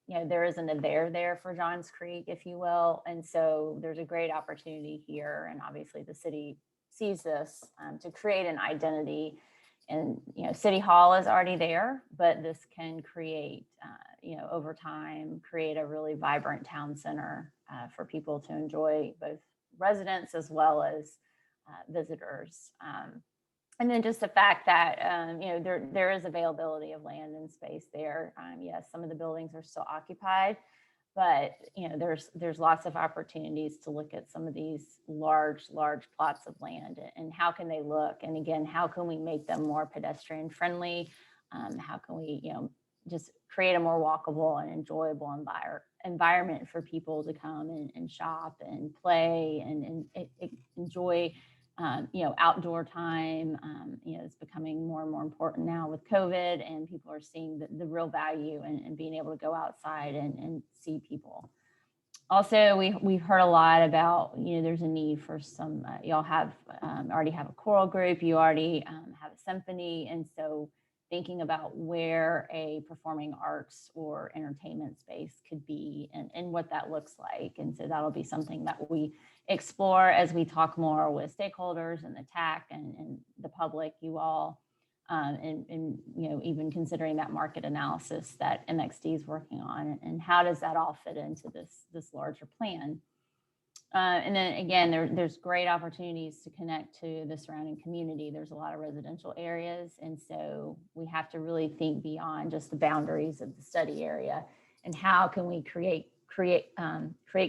there isn't a there for Johns Creek, if you will. And so there's a great opportunity here. And obviously the city sees this to create an identity. And, City Hall is already there, but this can create, over time, create a really vibrant town center for people to enjoy, both residents as well as visitors. And then just the fact that, there is availability of land and space there. Yes, some of the buildings are still occupied, but, there's lots of opportunities to look at some of these large plots of land and how can they look? And again, how can we make them more pedestrian friendly? How can we, just create a more walkable and enjoyable environment for people to come and shop and play and enjoy outdoor time. It's becoming more and more important now with COVID, and people are seeing the real value in being able to go outside and see people. Also, we've heard a lot about, there's a need for some, y'all have already have a choral group, you already have a symphony. And so thinking about where a performing arts or entertainment space could be and what that looks like. And so that'll be something that we explore as we talk more with stakeholders and the TAC and the public, you all, and even considering that market analysis that MXD is working on, and how does that all fit into this larger plan. And then again, there's great opportunities to connect to the surrounding community. There's a lot of residential areas. And so we have to really think beyond just the boundaries of the study area, and how can we create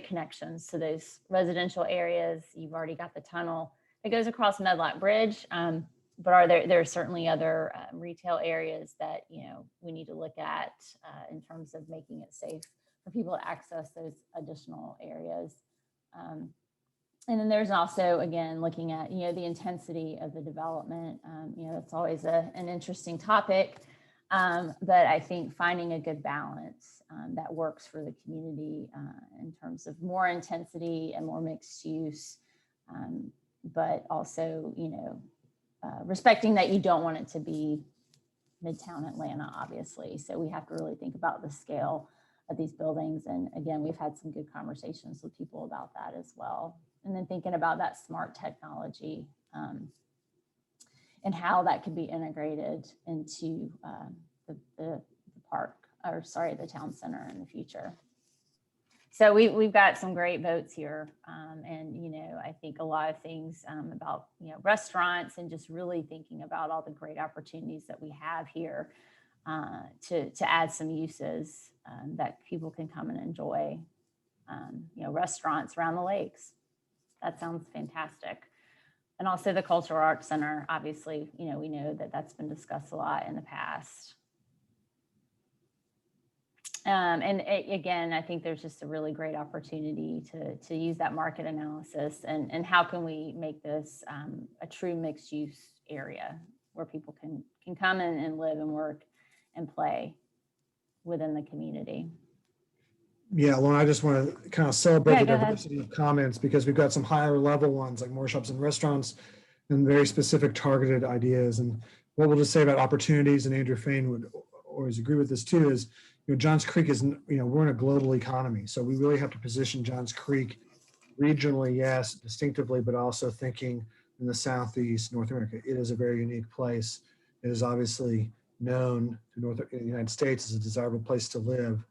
connections to those residential areas. You've already got the tunnel that goes across Medlock Bridge. but there are certainly other retail areas that, we need to look at in terms of making it safe for people to access those additional areas. And then there's also, again, looking at, the intensity of the development. It's always an interesting topic, but I think finding a good balance that works for the community in terms of more intensity and more mixed use, but also, respecting that you don't want it to be Midtown Atlanta, obviously. So we have to really think about the scale of these buildings. And again, we've had some good conversations with people about that as well. And then thinking about that smart technology and how that could be integrated into the park, or sorry, the town center in the future. So we've got some great votes here. And, I think a lot of things about, restaurants, and just really thinking about all the great opportunities that we have here to add some uses that people can come and enjoy. Restaurants around the lakes. That sounds fantastic. And also the Cultural Arts Center, obviously, we know that that's been discussed a lot in the past. Again, I think there's just a really great opportunity to use that market analysis and how can we make this a true mixed use area where people can come in and live and work and play within the community. Yeah, Lauren, I just want to kind of celebrate the go ahead. diversity of comments, because we've got some higher level ones like more shops and restaurants and very specific targeted ideas. And what we'll just say about opportunities, and Andrew Fain would always agree with this too, is Johns Creek is, we're in a global economy. So we really have to position Johns Creek regionally, yes, distinctively, but also thinking in the Southeast, North America. It is a very unique place. It is obviously known to the United States as a desirable place to live.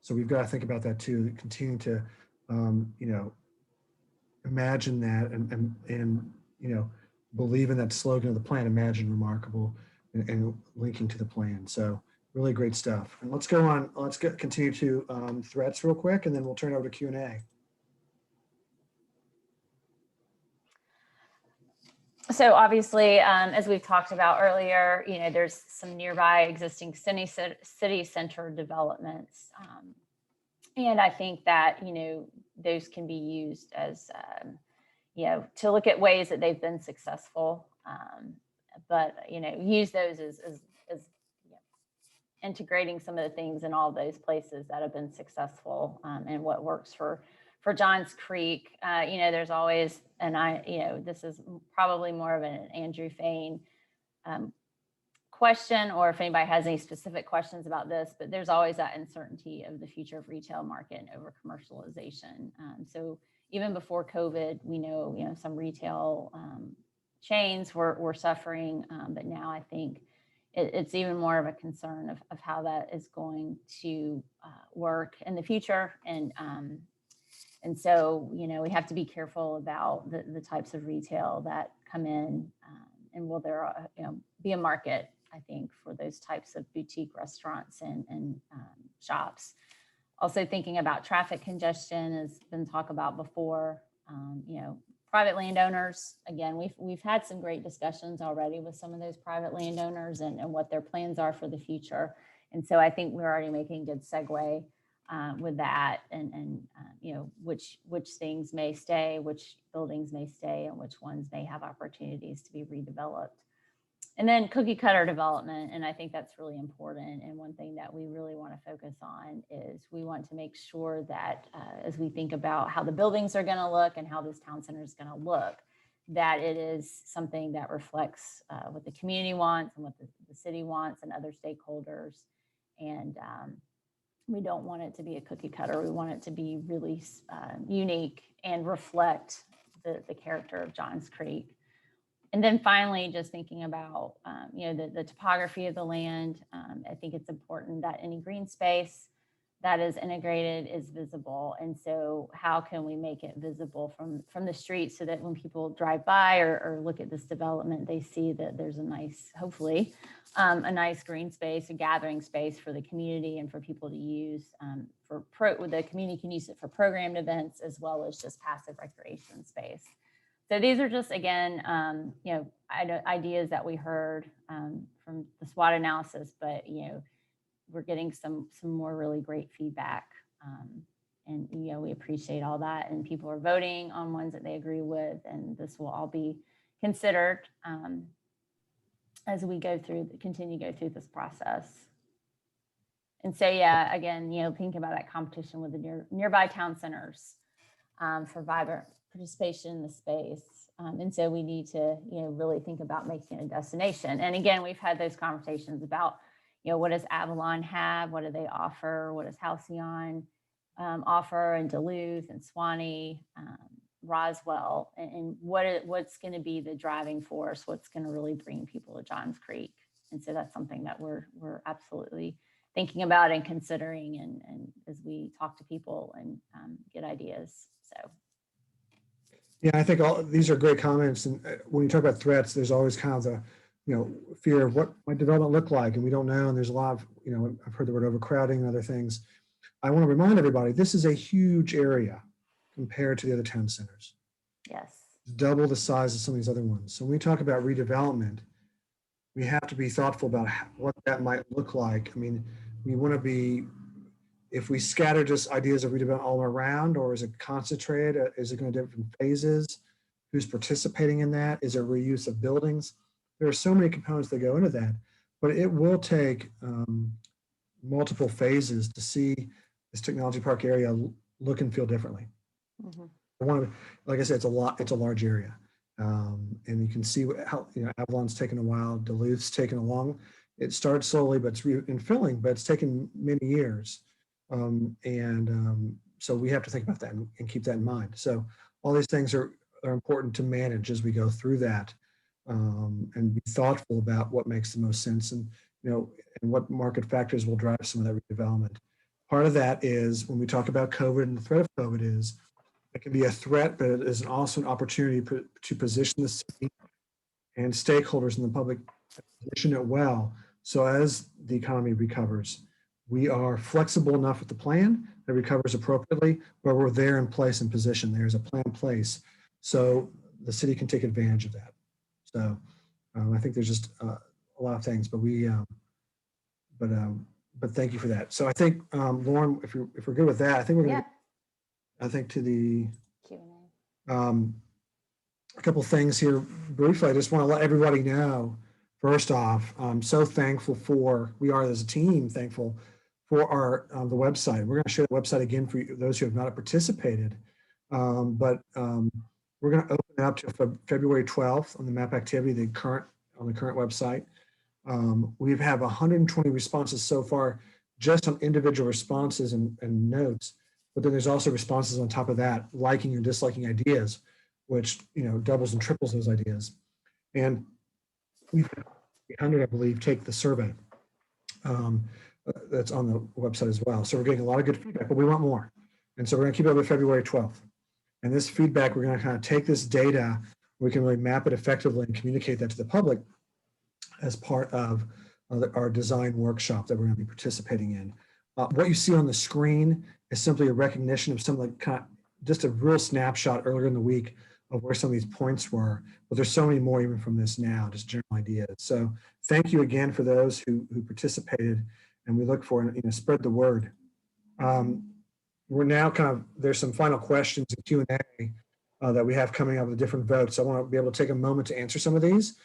So we've got to think about that too, continue to, imagine that and believe in that slogan of the plan, imagine remarkable, and linking to the plan. So really great stuff. And let's go on, continue to threats real quick, and then we'll turn over to Q&A. So obviously, as we've talked about earlier, there's some nearby existing city center developments. And I think that, those can be used as, to look at ways that they've been successful, but, use those as integrating some of the things in all those places that have been successful, and what works for Johns Creek. There's always, and this is probably more of an Andrew Fain question, or if anybody has any specific questions about this, but there's always that uncertainty of the future of retail market and over commercialization. So even before COVID, we know, some retail chains were suffering, but now I think it's even more of a concern of how that is going to work in the future. And so, we have to be careful about the types of retail that come in, and will there, be a market, I think, for those types of boutique restaurants and shops. Also thinking about traffic congestion has been talked about before. Private landowners, again, we've had some great discussions already with some of those private landowners and what their plans are for the future. And so I think we're already making good segue with that, and which things may stay, which buildings may stay, and which ones may have opportunities to be redeveloped. And then cookie cutter development, and I think that's really important. And one thing that we really want to focus on is we want to make sure that as we think about how the buildings are going to look and how this town center is going to look, that it is something that reflects what the community wants and what the city wants and other stakeholders. And we don't want it to be a cookie cutter. We want it to be really unique and reflect the character of Johns Creek. And then finally, just thinking about, the topography of the land. I think it's important that any green space that is integrated is visible. And so how can we make it visible from the street so that when people drive by or look at this development, they see that there's a nice, hopefully, a nice green space, a gathering space for the community and for people to use. The community can use it for programmed events as well as just passive recreation space. So these are just, again, ideas that we heard from the SWOT analysis, but, we're getting some more really great feedback. And, we appreciate all that. And people are voting on ones that they agree with. And this will all be considered as we continue to go through this process. And so, yeah, again, thinking about that competition with the nearby town centers for vibrant participation in the space. And so we need to, really think about making it a destination. And again, we've had those conversations about, what does Avalon have? What do they offer? What does Halcyon offer, and Duluth and Swanee, Roswell, and what's going to be the driving force? What's going to really bring people to Johns Creek? And so that's something that we're absolutely thinking about and considering, and as we talk to people and get ideas. So. Yeah, I think all these are great comments. And when you talk about threats, there's always kind of the, fear of what might development look like, and we don't know. And there's a lot of, I've heard the word overcrowding and other things. I want to remind everybody, this is a huge area compared to the other town centers. Yes. Double the size of some of these other ones. So when we talk about redevelopment, we have to be thoughtful about what that might look like. I mean, we want to be, if we scatter just ideas of redevelopment all around, or is it concentrated? Is it going to different phases? Who's participating in that? Is there reuse of buildings? There are so many components that go into that, but it will take multiple phases to see this technology park area look and feel differently. Mm-hmm. Like I said, it's a large area. And you can see how, Avalon's taken a while, Duluth's taken a long, it started slowly, but it's infilling, but it's taken many years. So we have to think about that and keep that in mind. So all these things are important to manage as we go through that, and be thoughtful about what makes the most sense, and, and what market factors will drive some of that redevelopment. Part of that is when we talk about COVID and the threat of COVID is it can be a threat, but it is also an opportunity to position the city and stakeholders in the public, position it well. So as the economy recovers, we are flexible enough with the plan that recovers appropriately, but we're there in place and position. There's a plan in place, so the city can take advantage of that. So I think there's just a lot of things, but but thank you for that. So I think, Lauren, if we're good with that, I think we're going to, I think, to the Q&A. A couple things here briefly. I just want to let everybody know, first off, I'm so thankful we are as a team thankful for our the website. We're going to share the website again for those who have not participated, but we're going to open it up to February 12th on the map activity, the current website. We have 120 responses so far, just on individual responses and notes, but then there's also responses on top of that, liking or disliking ideas, which doubles and triples those ideas. And we've had 300, I believe, take the survey. That's on the website as well. So we're getting a lot of good feedback, but we want more. And so we're going to keep it up to February 12th. And this feedback, we're going to kind of take this data, we can really map it effectively and communicate that to the public as part of our design workshop that we're going to be participating in. What you see on the screen is simply a recognition of some of the just a real snapshot earlier in the week of where some of these points were, but there's so many more even from this now, just general ideas. So thank you again for those who participated, and we look for, spread the word. We're now there's some final questions and Q&A that we have coming up with different votes. I want to be able to take a moment to answer some of these.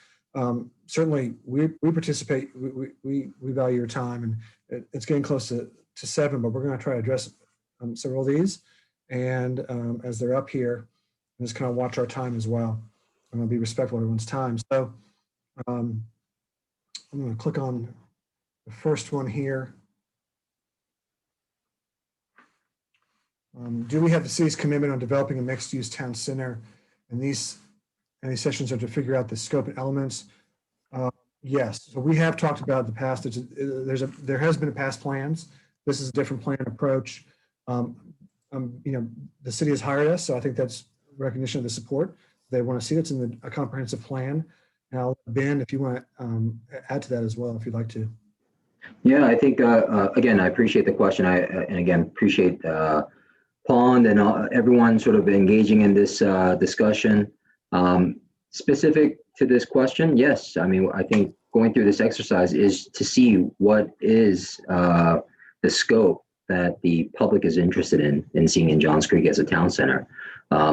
Certainly we participate, we value your time, and it's getting close to 7, but we're going to try to address several of these. And as they're up here, just kind of watch our time as well. I'm going to be respectful of everyone's time. So I'm going to click on the first one here. Do we have the city's commitment on developing a mixed-use town center? And these sessions are to figure out the scope and elements. Yes, so we have talked about the past. There has been past plans. This is a different plan approach. The city has hired us, so I think that's recognition of the support they want to see. It's in a comprehensive plan. Now, Ben, if you want to add to that as well, if you'd like to. Yeah, I think again, I appreciate the question. And again appreciate Pond and everyone sort of engaging in this discussion. Specific to this question, yes. I mean, I think going through this exercise is to see what is the scope that the public is interested in seeing in Johns Creek as a town center.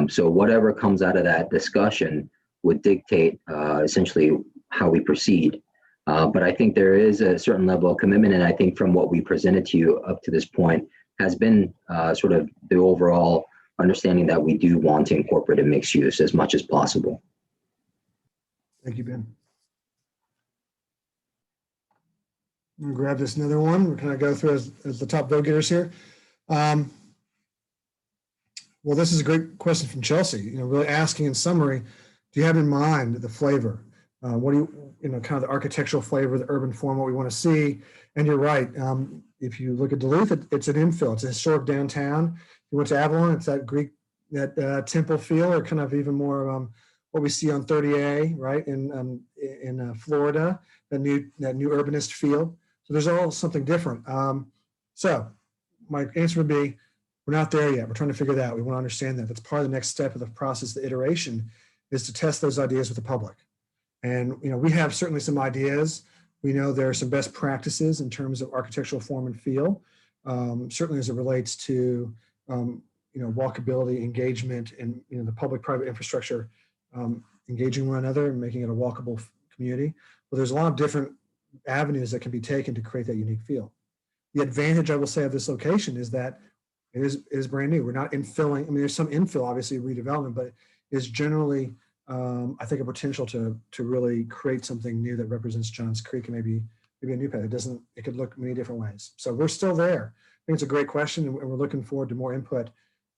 So whatever comes out of that discussion would dictate essentially how we proceed. But I think there is a certain level of commitment, and I think from what we presented to you up to this point has been sort of the overall understanding that we do want to incorporate a mixed use as much as possible. Thank you, Ben. I'm gonna grab this another one. We're kind of go through as the top vote getters here. Well, this is a great question from Chelsea. Really asking in summary, do you have in mind the flavor? What do you, kind of the architectural flavor, the urban form, what we want to see? And you're right. If you look at Duluth, it's an infill. It's a historic downtown. If you went to Avalon, it's that Greek, that temple feel, or kind of even more what we see on 30A, right, in Florida, that new urbanist feel. So there's all something different. So my answer would be, we're not there yet. We're trying to figure that out. We want to understand that. That's part of the next step of the process, the iteration, is to test those ideas with the public. And we have certainly some ideas. We know there are some best practices in terms of architectural form and feel, certainly as it relates to walkability, engagement, and the public-private infrastructure engaging one another and making it a walkable community. But there's a lot of different avenues that can be taken to create that unique feel. The advantage I will say of this location is that it is brand new. We're not infilling. I mean, there's some infill, obviously, redevelopment, but it's generally, I think, a potential to really create something new that represents Johns Creek and maybe a new path. It could look many different ways. So we're still there. I think it's a great question, and we're looking forward to more input,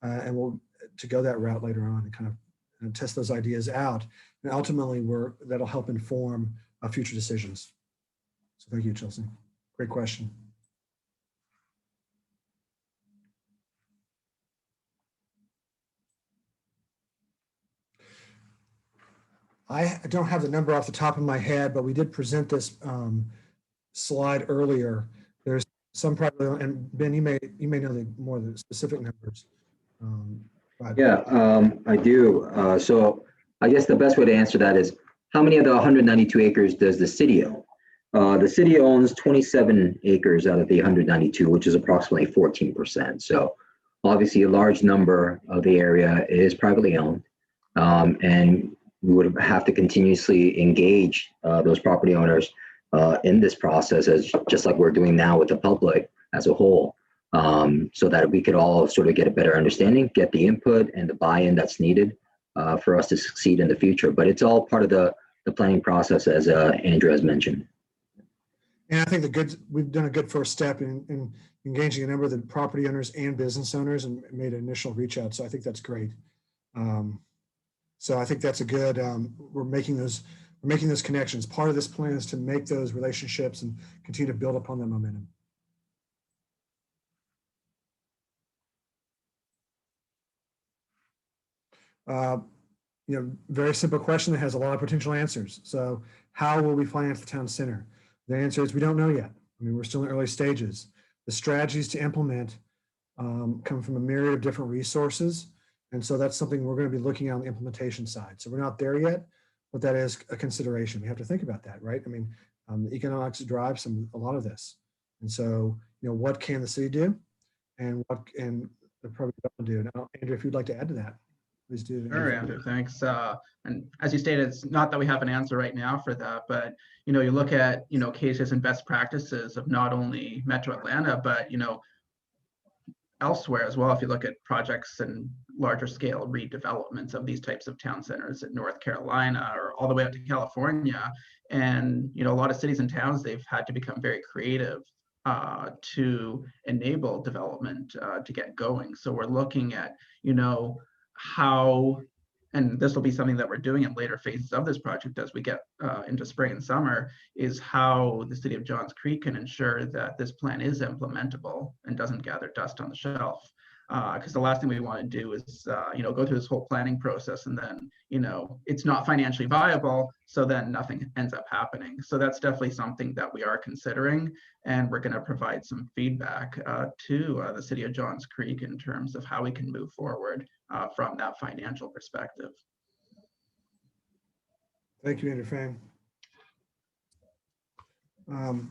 and we'll to go that route later on and kind of test those ideas out. And ultimately, that'll help inform future decisions. So thank you, Chelsea. Great question. I don't have the number off the top of my head, but we did present this slide earlier. There's some probably, and Ben, you may know more of the specific numbers. I do. So I guess the best way to answer that is, how many of the 192 acres does the city own? The city owns 27 acres out of the 192, which is approximately 14%. So obviously a large number of the area is privately owned, and we would have to continuously engage those property owners in this process, just like we're doing now with the public as a whole, so that we could all sort of get a better understanding, get the input and the buy-in that's needed for us to succeed in the future. But it's all part of the planning process, as Andrew has mentioned. And I think we've done a good first step in engaging a number of the property owners and business owners and made an initial reach out. So I think that's great. So I think that's a good, we're making those connections. Part of this plan is to make those relationships and continue to build upon that momentum. Very simple question that has a lot of potential answers. So how will we finance the town center? The answer is we don't know yet. I mean, we're still in early stages. The strategies to implement come from a myriad of different resources. And so that's something we're going to be looking at on the implementation side. So we're not there yet, but that is a consideration. We have to think about that, right? I mean, the economics drives a lot of this. And so, what can the city do, and what can the private development do? Now, Andrew, if you'd like to add to that, please do. Sure, Andrew, thanks. And as you stated, it's not that we have an answer right now for that, but you look at cases and best practices of not only Metro Atlanta, but elsewhere as well. If you look at projects and larger scale redevelopments of these types of town centers in North Carolina or all the way up to California, and a lot of cities and towns, they've had to become very creative to enable development to get going. So we're looking at how, and this will be something that we're doing in later phases of this project as we get into spring and summer, is how the city of Johns Creek can ensure that this plan is implementable and doesn't gather dust on the shelf. Because the last thing we want to do is go through this whole planning process and then it's not financially viable, so then nothing ends up happening. So that's definitely something that we are considering, and we're going to provide some feedback to the city of Johns Creek in terms of how we can move forward from that financial perspective. Thank you, Andrew Fang.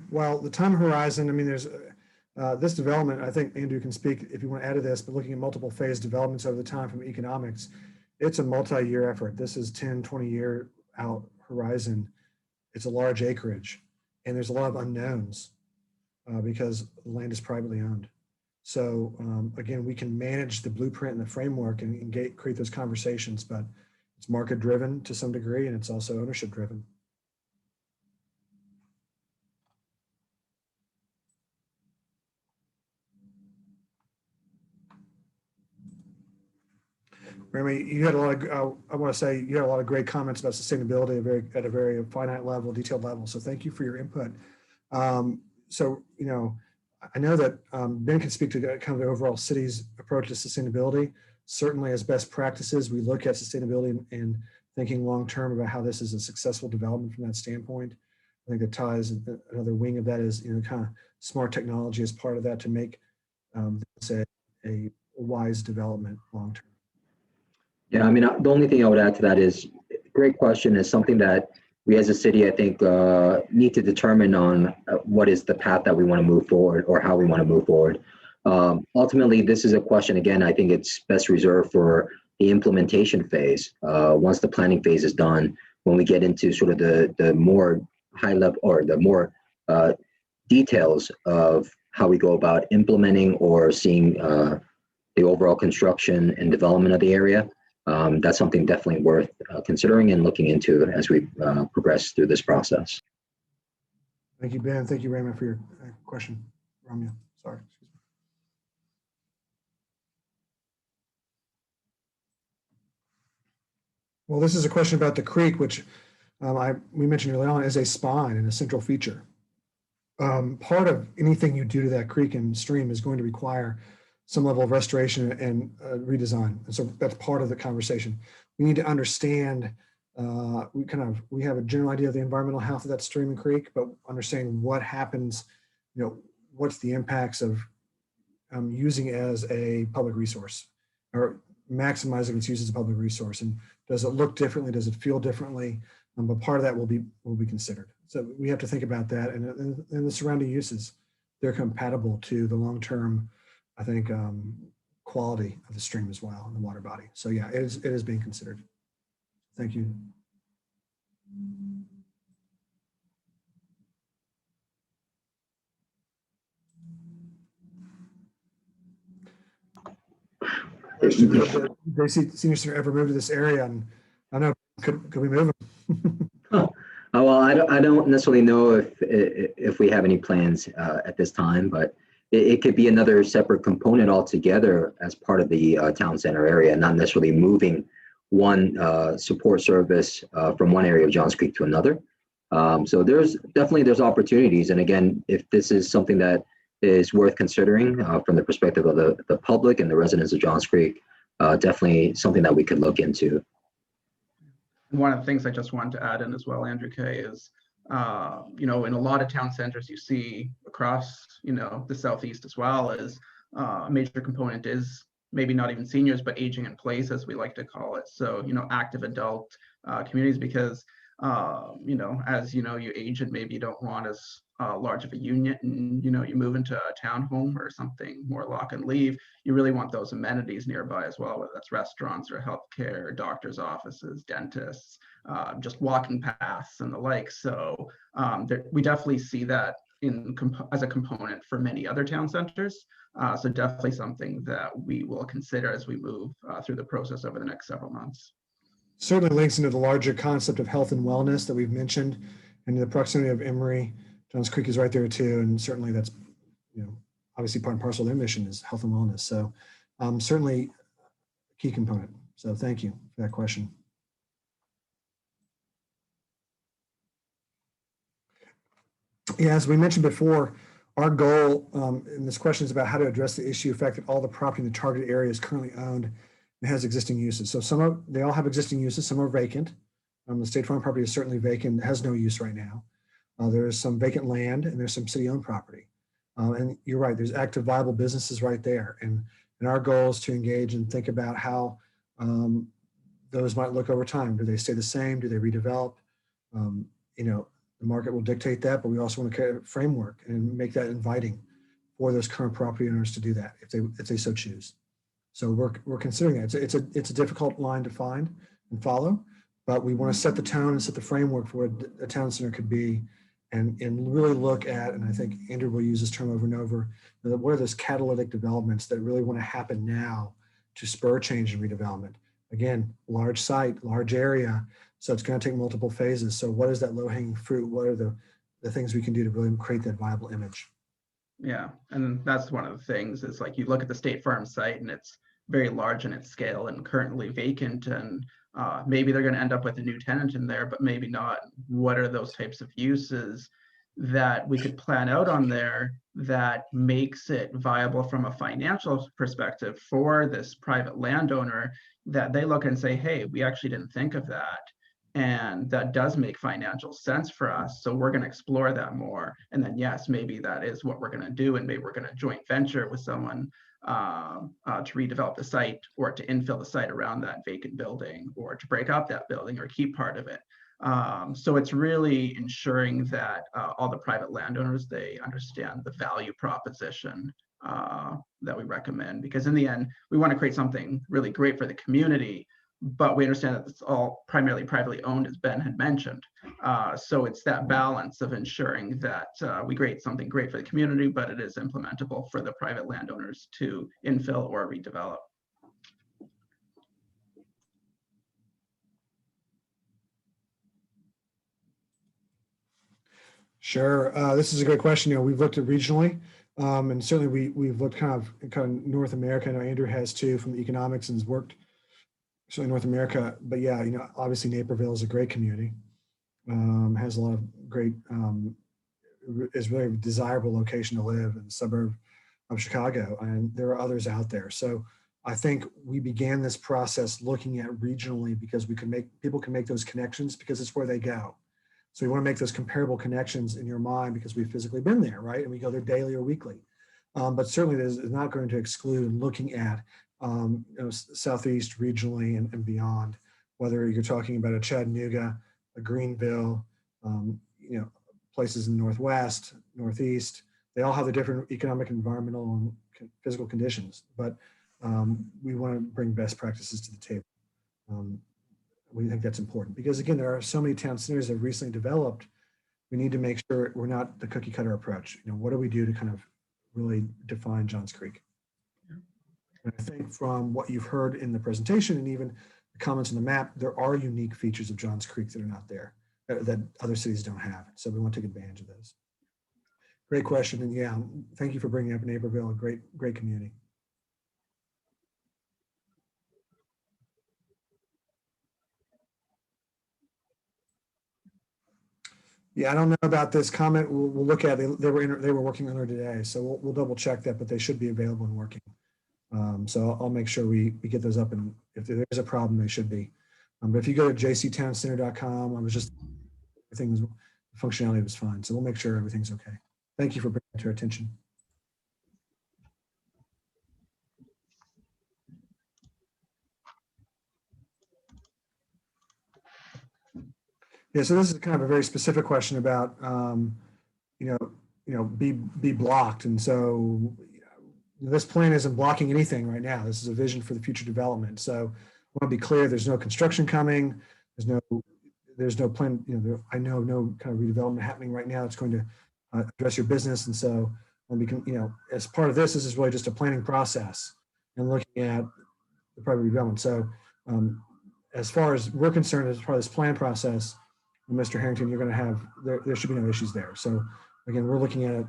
Well, the time horizon, I mean, there's this development, I think Andrew can speak if you want to add to this, but looking at multiple phase developments over the time from economics, it's a multi-year effort. This is 10, 20-year out horizon. It's a large acreage, and there's a lot of unknowns because the land is privately owned. So again, we can manage the blueprint and the framework and create those conversations, but it's market driven to some degree, and it's also ownership driven. Remy, you had a lot of, I want to say you had a lot of great comments about sustainability at a very finite level, detailed level. So thank you for your input. So, you know, I know that Ben can speak to kind of the overall city's approach to sustainability. Certainly as best practices, we look at sustainability and thinking long-term about how this is a successful development from that standpoint. I think that ties another wing of that is, you know, kind of smart technology as part of that to make this a wise development long-term. Yeah, I mean, the only thing I would add to that is, great question, is something that we as a city, I think, need to determine on what is the path that we want to move forward or how we want to move forward. Ultimately, this is a question, again, I think it's best reserved for the implementation phase. Once the planning phase is done, when we get into sort of the more high level or the more details of how we go about implementing or seeing the overall construction and development of the area. That's something definitely worth considering and looking into as we progress through this process. Thank you, Ben. Thank you, Raymond, for your question. Ramya, sorry. Well, this is a question about the creek, which we mentioned early on is a spine and a central feature. Part of anything you do to that creek and stream is going to require some level of restoration and redesign. And so that's part of the conversation. We need to understand, we have a general idea of the environmental health of that stream and creek, but understanding what happens, you know, what's the impacts of using it as a public resource or maximizing its use as a public resource. And does it look differently? Does it feel differently? But part of that will be considered. So we have to think about that and the surrounding uses. They're compatible to the long-term, I think, quality of the stream as well and the water body. So yeah, it is being considered. Thank you. Question, did the senior center ever move to this area? And I know, could we move them? Well, I don't necessarily know if we have any plans at this time, but it could be another separate component altogether as part of the town center area, not necessarily moving one support service from one area of Johns Creek to another. So there's opportunities. And again, if this is something that is worth considering from the perspective of the public and the residents of Johns Creek, definitely something that we could look into. One of the things I just wanted to add in as well, Andrew K, is, you know, in a lot of town centers you see across, you know, the Southeast as well, is a major component is maybe not even seniors, but aging in place, as we like to call it. So, you know, active adult communities, because, you know, as you know, you age and maybe you don't want as large of a unit, and, you know, you move into a townhome or something more lock and leave, you really want those amenities nearby as well, whether that's restaurants or healthcare, doctors' offices, dentists, just walking paths and the like. So we definitely see that as a component for many other town centers. So definitely something that we will consider as we move through the process over the next several months. Certainly links into the larger concept of health and wellness that we've mentioned, and the proximity of Emory. Johns Creek is right there too, and certainly that's, you know, obviously part and parcel of their mission is health and wellness. So certainly a key component. So thank you for that question. Yeah, as we mentioned before, our goal in this question is about how to address the issue of the fact that all the property in the target area is currently owned and has existing uses. So they all have existing uses, some are vacant. The State Farm property is certainly vacant, has no use right now. There is some vacant land and there's some city-owned property. And you're right, there's active viable businesses right there. And our goal is to engage and think about how those might look over time. Do they stay the same? Do they redevelop? You know, the market will dictate that, but we also want to create a framework and make that inviting for those current property owners to do that if they so choose. So we're considering that. It's a difficult line to find and follow, but we want to set the tone and set the framework for what a town center could be, and really look at, and I think Andrew will use this term over and over, what are those catalytic developments that really want to happen now to spur change and redevelopment. Again, large site, large area, so it's going to take multiple phases. So what is that low-hanging fruit? What are the things we can do to really create that viable image? Yeah, and that's one of the things is like you look at the State Farm site and it's very large in its scale and currently vacant, and maybe they're going to end up with a new tenant in there, but maybe not. What are those types of uses that we could plan out on there that makes it viable from a financial perspective for this private landowner, that they look and say, hey, we actually didn't think of that. And that does make financial sense for us. So we're going to explore that more. And then, yes, maybe that is what we're going to do. And maybe we're going to joint venture with someone to redevelop the site, or to infill the site around that vacant building, or to break up that building or keep part of it. So it's really ensuring that all the private landowners, they understand the value proposition that we recommend, because in the end, we want to create something really great for the community, but we understand that it's all primarily privately owned, as Ben had mentioned. So it's that balance of ensuring that we create something great for the community, but it is implementable for the private landowners to infill or redevelop. Sure. This is a great question. You know, we've looked at regionally, and certainly we've looked kind of North America. I know Andrew has too, from the economics, and has worked certainly North America. But yeah, you know, obviously Naperville is a great community, has a lot of great, is really a desirable location to live in the suburb of Chicago, and there are others out there. So I think we began this process looking at regionally because people can make those connections because it's where they go. So we want to make those comparable connections in your mind because we've physically been there, right? And we go there daily or weekly. But certainly this is not going to exclude looking at you know, Southeast regionally and beyond, whether you're talking about a Chattanooga, a Greenville, you know, places in the Northwest, Northeast. They all have the different economic, environmental, and physical conditions, but we want to bring best practices to the table. We think that's important because, again, there are so many town centers that have recently developed. We need to make sure we're not the cookie cutter approach. You know, what do we do to kind of really define Johns Creek? And I think from what you've heard in the presentation and even the comments on the map, there are unique features of Johns Creek that are not there, that other cities don't have. So we want to take advantage of those. Great question. And yeah, thank you for bringing up Naperville, a great community. Yeah, I don't know about this comment. We'll look at it. They were working on it today, so we'll double check that, but they should be available and working. So I'll make sure we get those up, and if there's a problem, they should be. But if you go to jctowncenter.com, everything functionality was fine. So we'll make sure everything's okay. Thank you for bringing it to our attention. Yeah, so this is kind of a very specific question about, you know, be blocked. And so this plan isn't blocking anything right now. This is a vision for the future development. So I want to be clear, there's no construction coming. There's no plan, you know, I know no kind of redevelopment happening right now. It's going to address your business. And so when we can, you know, as part of this is really just a planning process and looking at the private redevelopment. So as far as we're concerned, as part of this plan process, Mr. Harrington, you're going to have, there should be no issues there. So again, we're looking at it.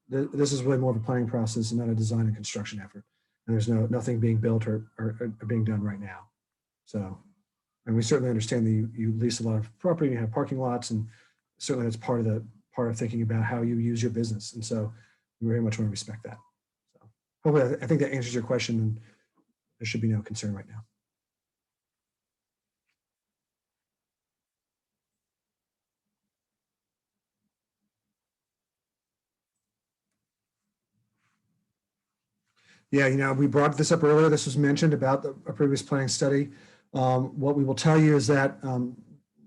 This is really more of a planning process and not a design and construction effort. And there's nothing being built or being done right now. So, and we certainly understand that you lease a lot of property, you have parking lots, and certainly that's part of thinking about how you use your business. And so we very much want to respect that. So hopefully, I think that answers your question, and there should be no concern right now. Yeah, you know, we brought this up earlier. This was mentioned about a previous planning study. What we will tell you is that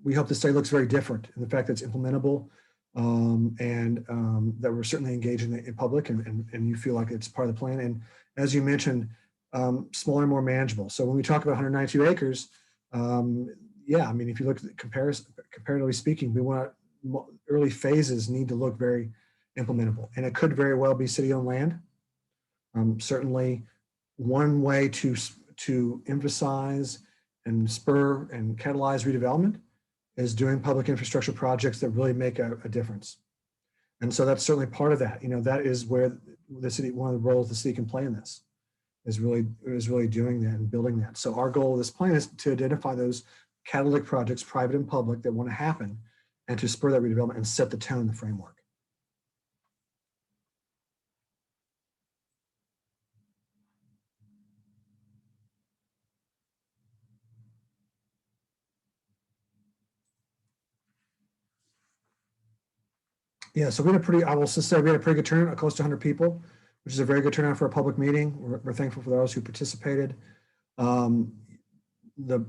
we hope the study looks very different in the fact that it's implementable, and that we're certainly engaging in public, and you feel like it's part of the plan. And as you mentioned, smaller, more manageable. So when we talk about 192 acres, yeah, I mean, if you look at the comparatively speaking, we want early phases need to look very implementable, and it could very well be city-owned land. Certainly, one way to emphasize and spur and catalyze redevelopment is doing public infrastructure projects that really make a difference. And so that's certainly part of that. You know, that is where the city, one of the roles the city can play in this is really doing that and building that. So our goal of this plan is to identify those catalytic projects, private and public, that want to happen, and to spur that redevelopment and set the tone, the framework. Yeah, so we had a pretty, I will just say we had a pretty good turnout, close to 100 people, which is a very good turnout for a public meeting. We're thankful for those who participated. The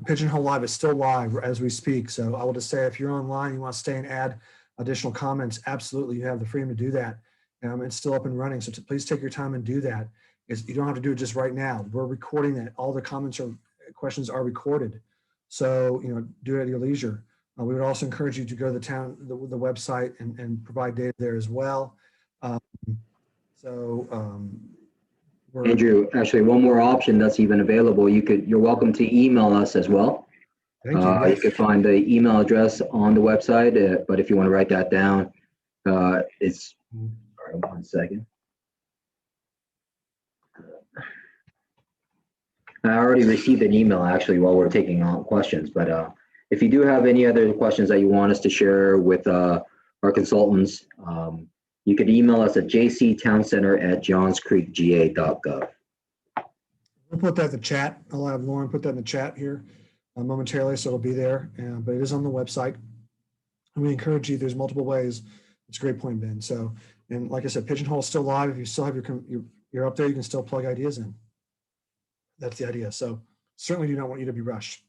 Pigeonhole Live is still live as we speak. So I will just say, if you're online, you want to stay and add additional comments, absolutely, you have the freedom to do that. It's still up and running. So please take your time and do that. You don't have to do it just right now. We're recording that. All the comments or questions are recorded. So, you know, do it at your leisure. We would also encourage you to go to the website and provide data there as well. Andrew, actually, one more option that's even available. You're welcome to email us as well. Thank you. You can find the email address on the website, but if you want to write that down, it's, sorry, 1 second. I already received an email actually while we're taking on questions, but if you do have any other questions that you want us to share with our consultants, you could email us at jctowncenter@johnscreekga.gov. We'll put that in the chat. I'll have Lauren put that in the chat here momentarily, so it'll be there. But it is on the website. And we encourage you, there's multiple ways. It's a great point, Ben. So, and like I said, Pigeonhole is still live. If you still have you're up there, you can still plug ideas in. That's the idea. So certainly do not want you to be rushed,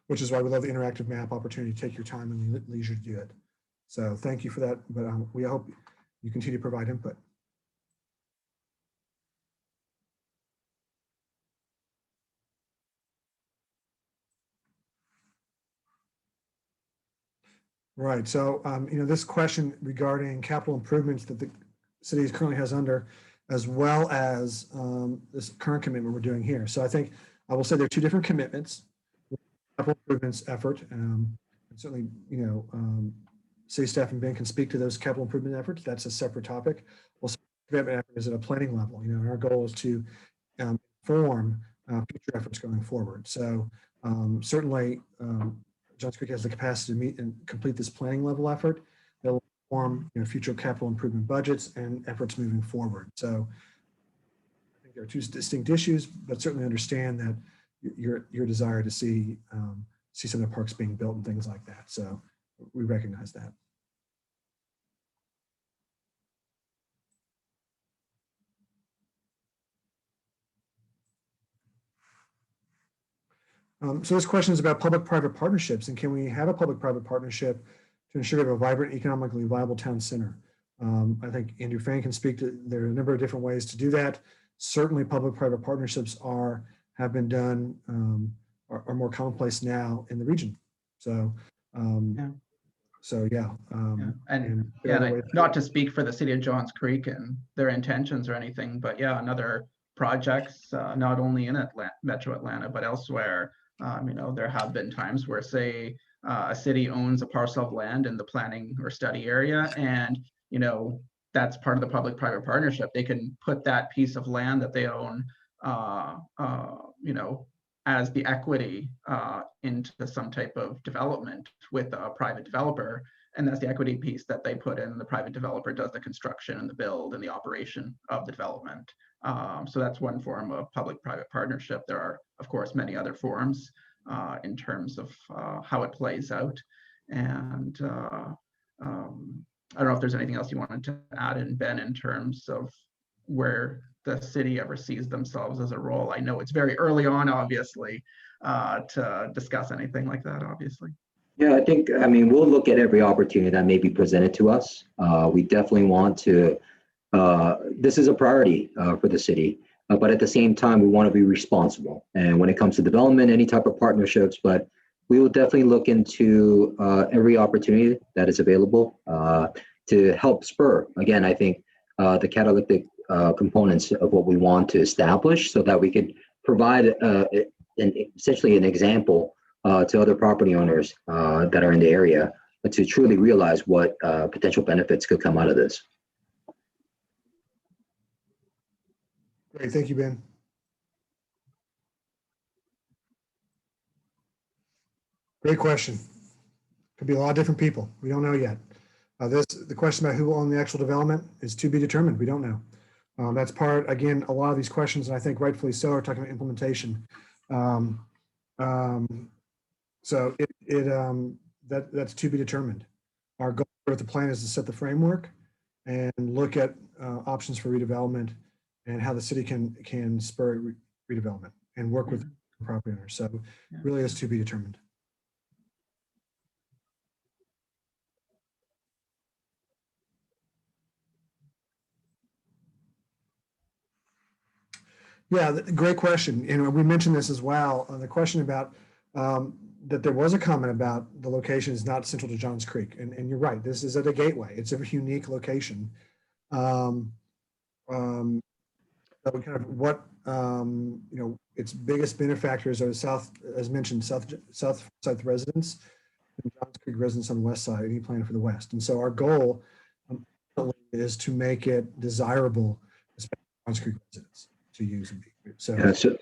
which is why we love the interactive map opportunity to take your time and leisure to do it. So thank you for that. But we hope you continue to provide input. Right. So, you know, this question regarding capital improvements that the city currently has under, as well as this current commitment we're doing here. So I think I will say there are two different commitments. Capital improvements effort, and certainly, you know, city staff and Ben can speak to those capital improvement efforts. That's a separate topic. Well, commitment effort is at a planning level. You know, our goal is to inform future efforts going forward. So certainly, Johns Creek has the capacity to meet and complete this planning level effort that will inform, you know, future capital improvement budgets and efforts moving forward. So I think there are two distinct issues, but certainly understand that your desire to see some of the parks being built and things like that. So we recognize that. So this question is about public-private partnerships, and can we have a public-private partnership to ensure we have a vibrant, economically viable town center? I think Andrew Fain can speak to, there are a number of different ways to do that. Certainly public-private partnerships have been done, are more commonplace now in the region. So, yeah. So yeah. And not to speak for the city of Johns Creek and their intentions or anything, but yeah, another projects, not only in Metro Atlanta, but elsewhere. You know, there have been times where, say, a city owns a parcel of land in the planning or study area, and, you know, that's part of the public-private partnership. They can put that piece of land that they own, you know, as the equity into some type of development with a private developer. And that's the equity piece that they put in. The private developer does the construction and the build and the operation of the development. So that's one form of public-private partnership. There are, of course, many other forms in terms of how it plays out. And I don't know if there's anything else you wanted to add in, Ben, in terms of where the city ever sees themselves as a role. I know it's very early on, obviously, to discuss anything like that, obviously. Yeah, I mean, we'll look at every opportunity that may be presented to us. We definitely want to, this is a priority for the city, but at the same time, we want to be responsible. And when it comes to development, any type of partnerships, but we will definitely look into every opportunity that is available to help spur. Again, I think the catalytic components of what we want to establish so that we could provide essentially an example to other property owners that are in the area to truly realize what potential benefits could come out of this. Great, thank you, Ben. Great question. Could be a lot of different people. We don't know yet. The question about who will own the actual development is to be determined. We don't know. That's part, again, a lot of these questions, and I think rightfully so, are talking about implementation. So that's to be determined. Our goal with the plan is to set the framework and look at options for redevelopment and how the city can spur redevelopment and work with property owners. So really is to be determined. Yeah, great question. And we mentioned this as well. The question about that there was a comment about the location is not central to Johns Creek. And you're right, this is at a gateway. It's a unique location. So kind of what, its biggest benefactors are south, as mentioned, south side residents and Johns Creek residents on the west side, any plan for the west. And so our goal is to make it desirable, especially Johns Creek residents, to use and be. So, yeah, so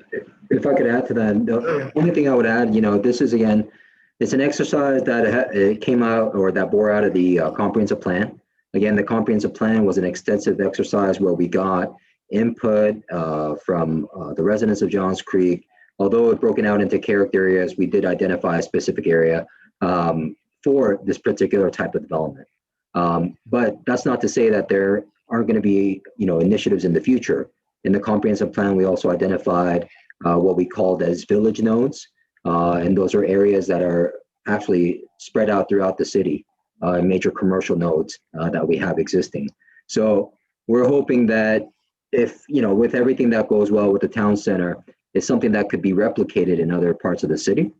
if I could add to that, the only thing I would add, this is, again, it's an exercise that it came out or that bore out of the comprehensive plan. Again, the comprehensive plan was an extensive exercise where we got input from the residents of Johns Creek. Although it broken out into character areas, we did identify a specific area for this particular type of development. But that's not to say that there aren't going to be, initiatives in the future. In the comprehensive plan, we also identified what we called as village nodes. And those are areas that are actually spread out throughout the city, major commercial nodes that we have existing. So we're hoping that if, with everything that goes well with the town center, it's something that could be replicated in other parts of the city.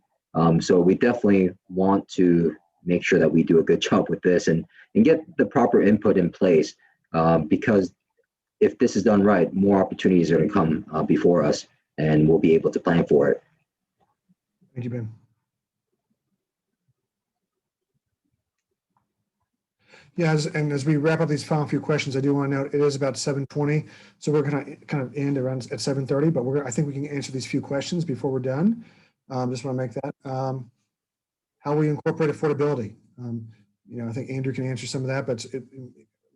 So we definitely want to make sure that we do a good job with this and get the proper input in place because if this is done right, more opportunities are going to come before us and we'll be able to plan for it. Thank you, Ben. Yeah, as we wrap up these final few questions, I do want to note it is about 7:20, so we're going to kind of end around at 7:30. But I think we can answer these few questions before we're done. Just want to make that how we incorporate affordability. I think Andrew can answer some of that, but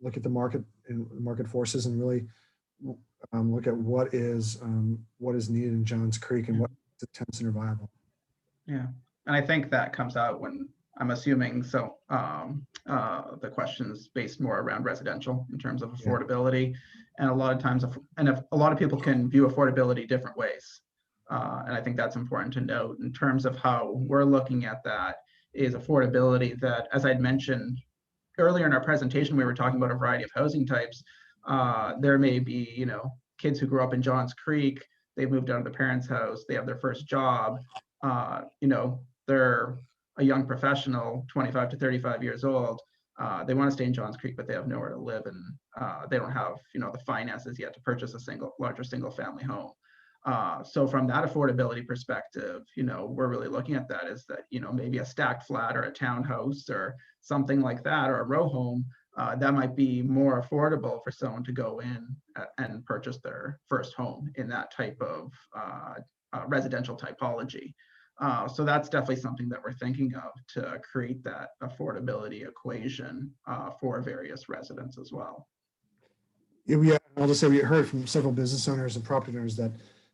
look at the market and market forces and really look at what is needed in Johns Creek and what the town center viable. Yeah, and I think that comes out when I'm assuming so. The questions based more around residential in terms of affordability, and a lot of times, if a lot of people can view affordability different ways, and I think that's important to note in terms of how we're looking at that is affordability. That, as I'd mentioned earlier in our presentation, we were talking about a variety of housing types. There may be, kids who grew up in Johns Creek, they moved out of their parents' house, they have their first job, they're a young professional, 25 to 35 years old. They want to stay in Johns Creek, but they have nowhere to live, and they don't have, the finances yet to purchase a larger single family home. So from that affordability perspective, we're really looking at that is that, maybe a stacked flat or a townhouse or something like that, or a row home, that might be more affordable for someone to go in and purchase their first home in that type of residential typology. So that's definitely something that we're thinking of to create that affordability equation for various residents as well. Yeah, I'll just say we heard from several business owners and property owners that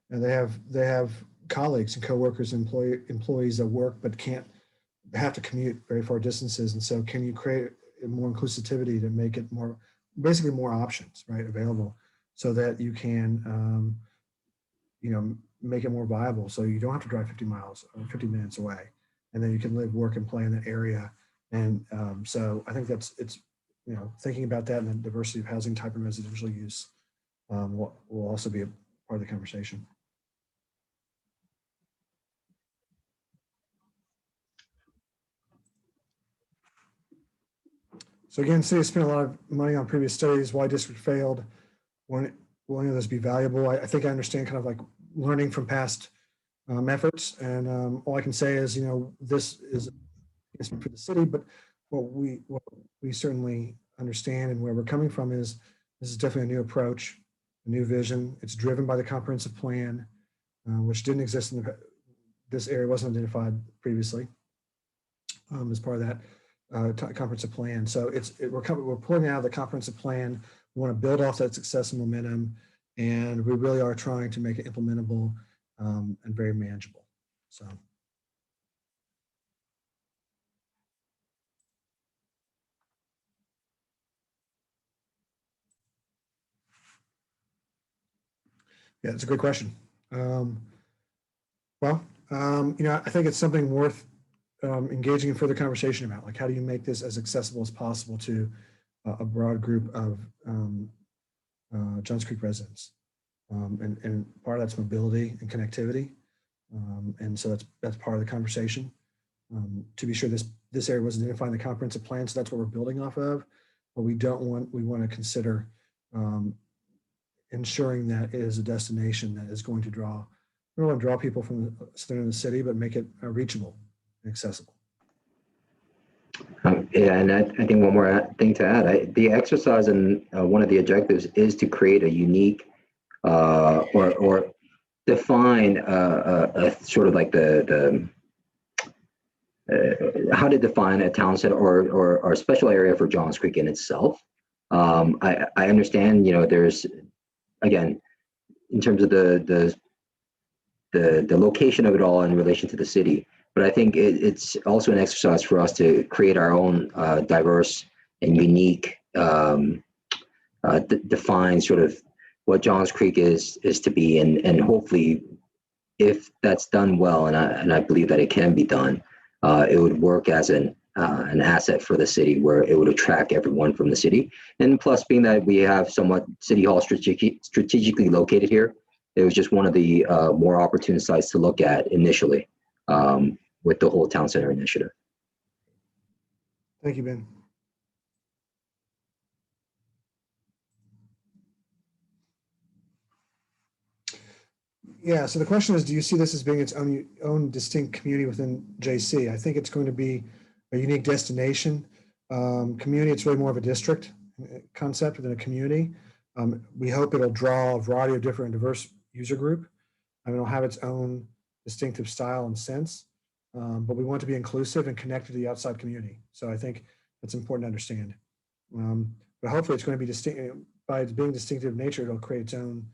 they have colleagues and coworkers, employees that work but have to commute very far distances, and so can you create more inclusivity to make it basically more options, right, available, so that you can make it more viable, so you don't have to drive 50 miles or 50 minutes away. and then you can live, work, and play in that area. And so I think it's, you know, thinking about that and the diversity of housing type and residential use will also be a part of the conversation. So again, city spent a lot of money on previous studies, why district failed, will any of those be valuable? I think I understand kind of like learning from past efforts. And all I can say is, you know, this is for the city, but what we certainly understand and where we're coming from is this is definitely a new approach, a new vision. It's driven by the comprehensive plan, which didn't exist in this area wasn't identified previously as part of that comprehensive plan. So we're pulling out of the comprehensive plan. We want to build off that success and momentum, and we really are trying to make it implementable and very manageable. So. Yeah, it's a good question. You know, I think it's something worth engaging in further conversation about. Like, how do you make this as accessible as possible to a broad group of Johns Creek residents? And part of that's mobility and connectivity. And so that's part of the conversation. To be sure, this area was identified in the comprehensive plan, so that's what we're building off of. But we want to consider ensuring that it is a destination that is going to draw, we want to draw people from the center of the city, but make it reachable and accessible. Yeah, and I think one more thing to add, the exercise and one of the objectives is to create a unique or define a sort of like the how to define a town center or a special area for Johns Creek in itself. I understand, you know, there's, again, in terms of the location of it all in relation to the city, but I think it's also an exercise for us to create our own diverse and unique, define sort of what Johns Creek is to be, and hopefully, if that's done well, and I believe that it can be done, it would work as an asset for the city, where it would attract everyone from the city. And plus, being that we have somewhat City Hall strategically located here, it was just one of the more opportune sites to look at initially with the whole town center initiative. Thank you, Ben. Yeah, so the question is, do you see this as being its own distinct community within JC? I think it's going to be a unique destination. Community, it's really more of a district concept than a community. We hope it'll draw a variety of different diverse user group. I mean, it'll have its own distinctive style and sense, but we want to be inclusive and connected to the outside community. So I think that's important to understand. But hopefully it's going to be distinct, by its being distinctive nature, it'll create its own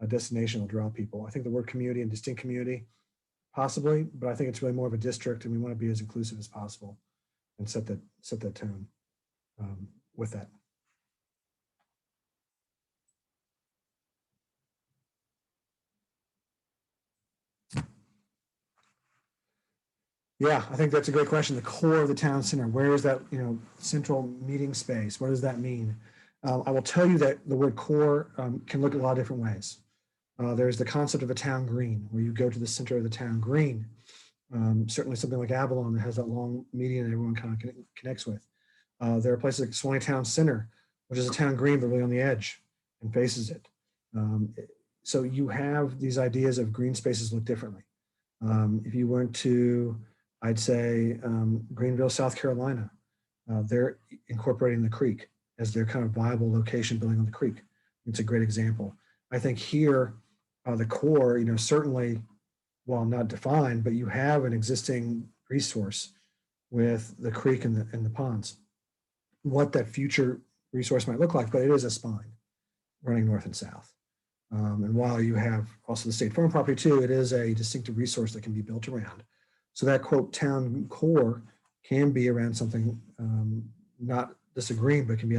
destination, will draw people. I think the word community and distinct community, possibly, but I think it's really more of a district, and we want to be as inclusive as possible and set that tone with that. Yeah, I think that's a great question. The core of the town center, where is that, you know, central meeting space? What does that mean? I will tell you that the word core can look a lot of different ways. There's the concept of a town green, where you go to the center of the town green. Certainly something like Avalon that has that long median that everyone kind of connects with. There are places like Swanee Town Center, which is a town green, but really on the edge and faces it. So you have these ideas of green spaces look differently. If you went to, I'd say, Greenville, South Carolina, they're incorporating the creek as their kind of viable location, building on the creek. It's a great example. I think here, the core, you know, certainly, while not defined, but you have an existing resource with the creek and the ponds. What that future resource might look like, but it is a spine running north and south. And while you have also the state farm property too, it is a distinctive resource that can be built around. So that quote town core can be around something not disagreeing, but can be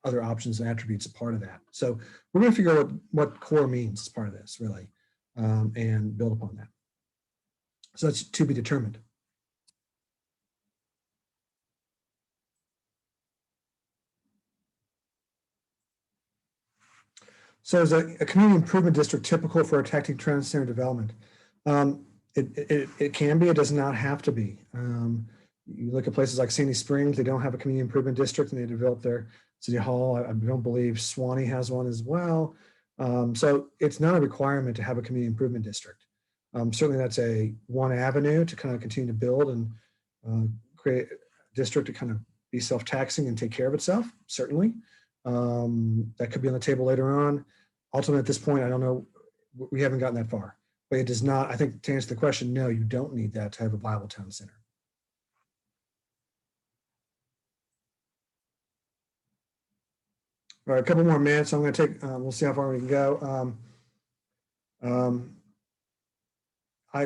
other options and attributes a part of that. So we're going to figure out what core means as part of this, really, and build upon that. So that's to be determined. So is a community improvement district typical for attacking transit development? It can be, it does not have to be. You look at places like Sandy Springs, they don't have a community improvement district and they develop their city hall. I don't believe Swanee has one as well. So it's not a requirement to have a community improvement district. Certainly that's one avenue to kind of continue to build and create a district to kind of be self-taxing and take care of itself, certainly. That could be on the table later on. Ultimately, at this point, I don't know, we haven't gotten that far. But it does not, I think to answer the question, no, you don't need that to have a viable town center. All right, a couple more minutes. I'm going to take, we'll see how far we can go. I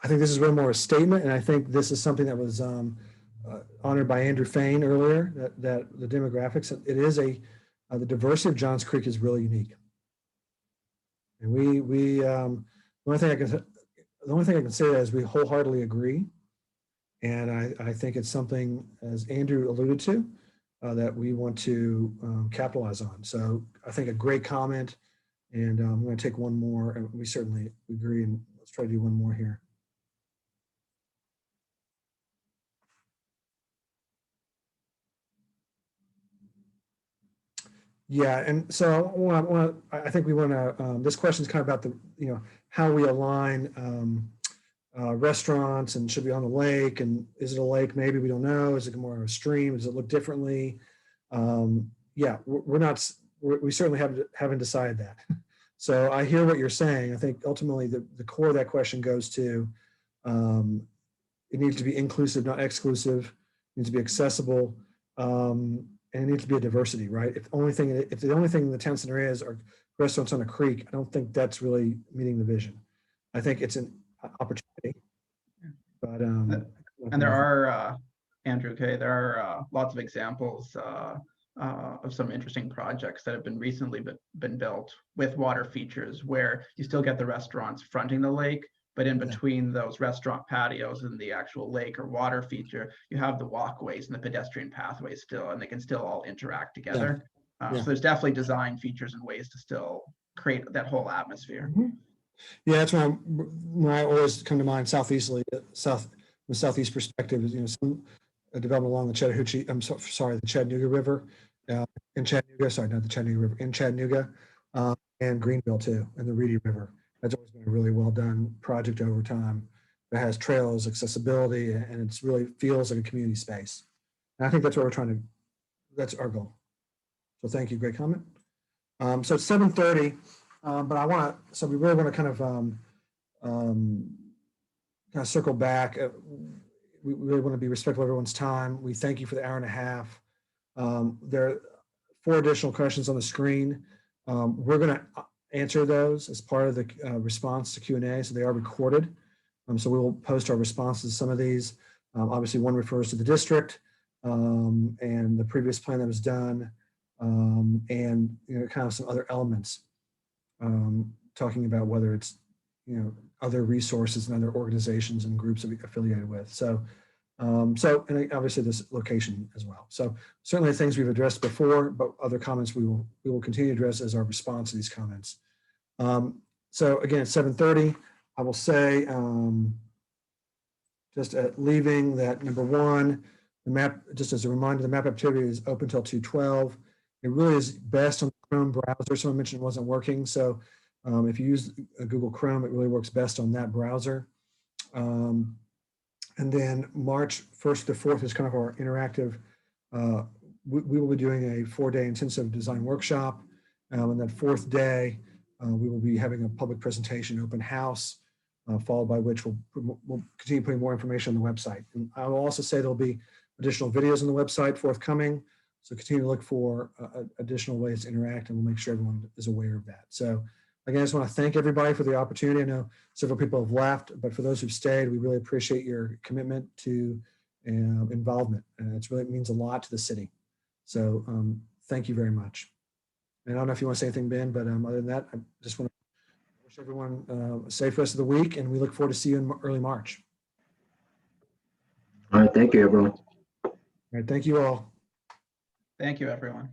think this is really more a statement, and I think this is something that was honored by Andrew Fain earlier, that the demographics, it is the diversity of Johns Creek is really unique. And the only thing I can say is we wholeheartedly agree. And I think it's something, as Andrew alluded to, that we want to capitalize on. So I think a great comment, and I'm going to take one more, and we certainly agree, and let's try to do one more here. Yeah, and so I think we want to, this question is kind of about the, how we align restaurants, and should be on the lake, and is it a lake? Maybe, we don't know. Is it more of a stream? Does it look differently? Yeah, we certainly haven't decided that. So I hear what you're saying. I think ultimately the core of that question goes to, it needs to be inclusive, not exclusive. It needs to be accessible. And it needs to be a diversity, right? If the only thing in the town center is are restaurants on a creek, I don't think that's really meeting the vision. I think it's an opportunity. But and there are Andrew, okay, there are lots of examples of some interesting projects that have been recently been built with water features, where you still get the restaurants fronting the lake, but in between those restaurant patios and the actual lake or water feature, you have the walkways and the pedestrian pathways still, and they can still all interact together. So there's definitely design features and ways to still create that whole atmosphere. Mm-hmm. Yeah, that's when I always come to mind southeastly, from the southeast perspective, is some development along the Chattahoochee, the Chattanooga River, in Chattanooga, sorry, not the Chattanooga River, in Chattanooga, and Greenville too, and the Reedy River. That's always been a really well done project over time that has trails, accessibility, and it's really feels like a community space. And I think that's what we're that's our goal. So thank you, great comment. So it's 7:30, but so we really want to kind of circle back. We really want to be respectful of everyone's time. We thank you for the hour and a half. There are 4 additional questions on the screen. We're going to answer those as part of the response to Q&A, so they are recorded. So we will post our responses to some of these. Obviously, one refers to the district and the previous plan that was done, and kind of some other elements, talking about whether it's other resources and other organizations and groups that we affiliated with. So and obviously this location as well. So certainly things we've addressed before, but other comments we will continue to address as our response to these comments. So again, at 7:30, I will say, just at leaving that, number 1, the map, just as a reminder, the map activity is open till 2/12. It really is best on the Chrome browser. Someone mentioned it wasn't working. So if you use Google Chrome, it really works best on that browser. And then March 1st to 4th is kind of our interactive. We will be doing a 4-day intensive design workshop. And that 4th day, we will be having a public presentation, open house, followed by which we'll continue putting more information on the website. And I will also say there'll be additional videos on the website forthcoming. So continue to look for additional ways to interact, and we'll make sure everyone is aware of that. So again, I just want to thank everybody for the opportunity. I know several people have left, but for those who've stayed, we really appreciate your commitment to involvement. It really means a lot to the city. So thank you very much. And I don't know if you want to say anything, Ben, but other than that, I just want to wish everyone a safe rest of the week, and we look forward to see you in early March. All right, thank you, everyone. All right, thank you all. Thank you, everyone.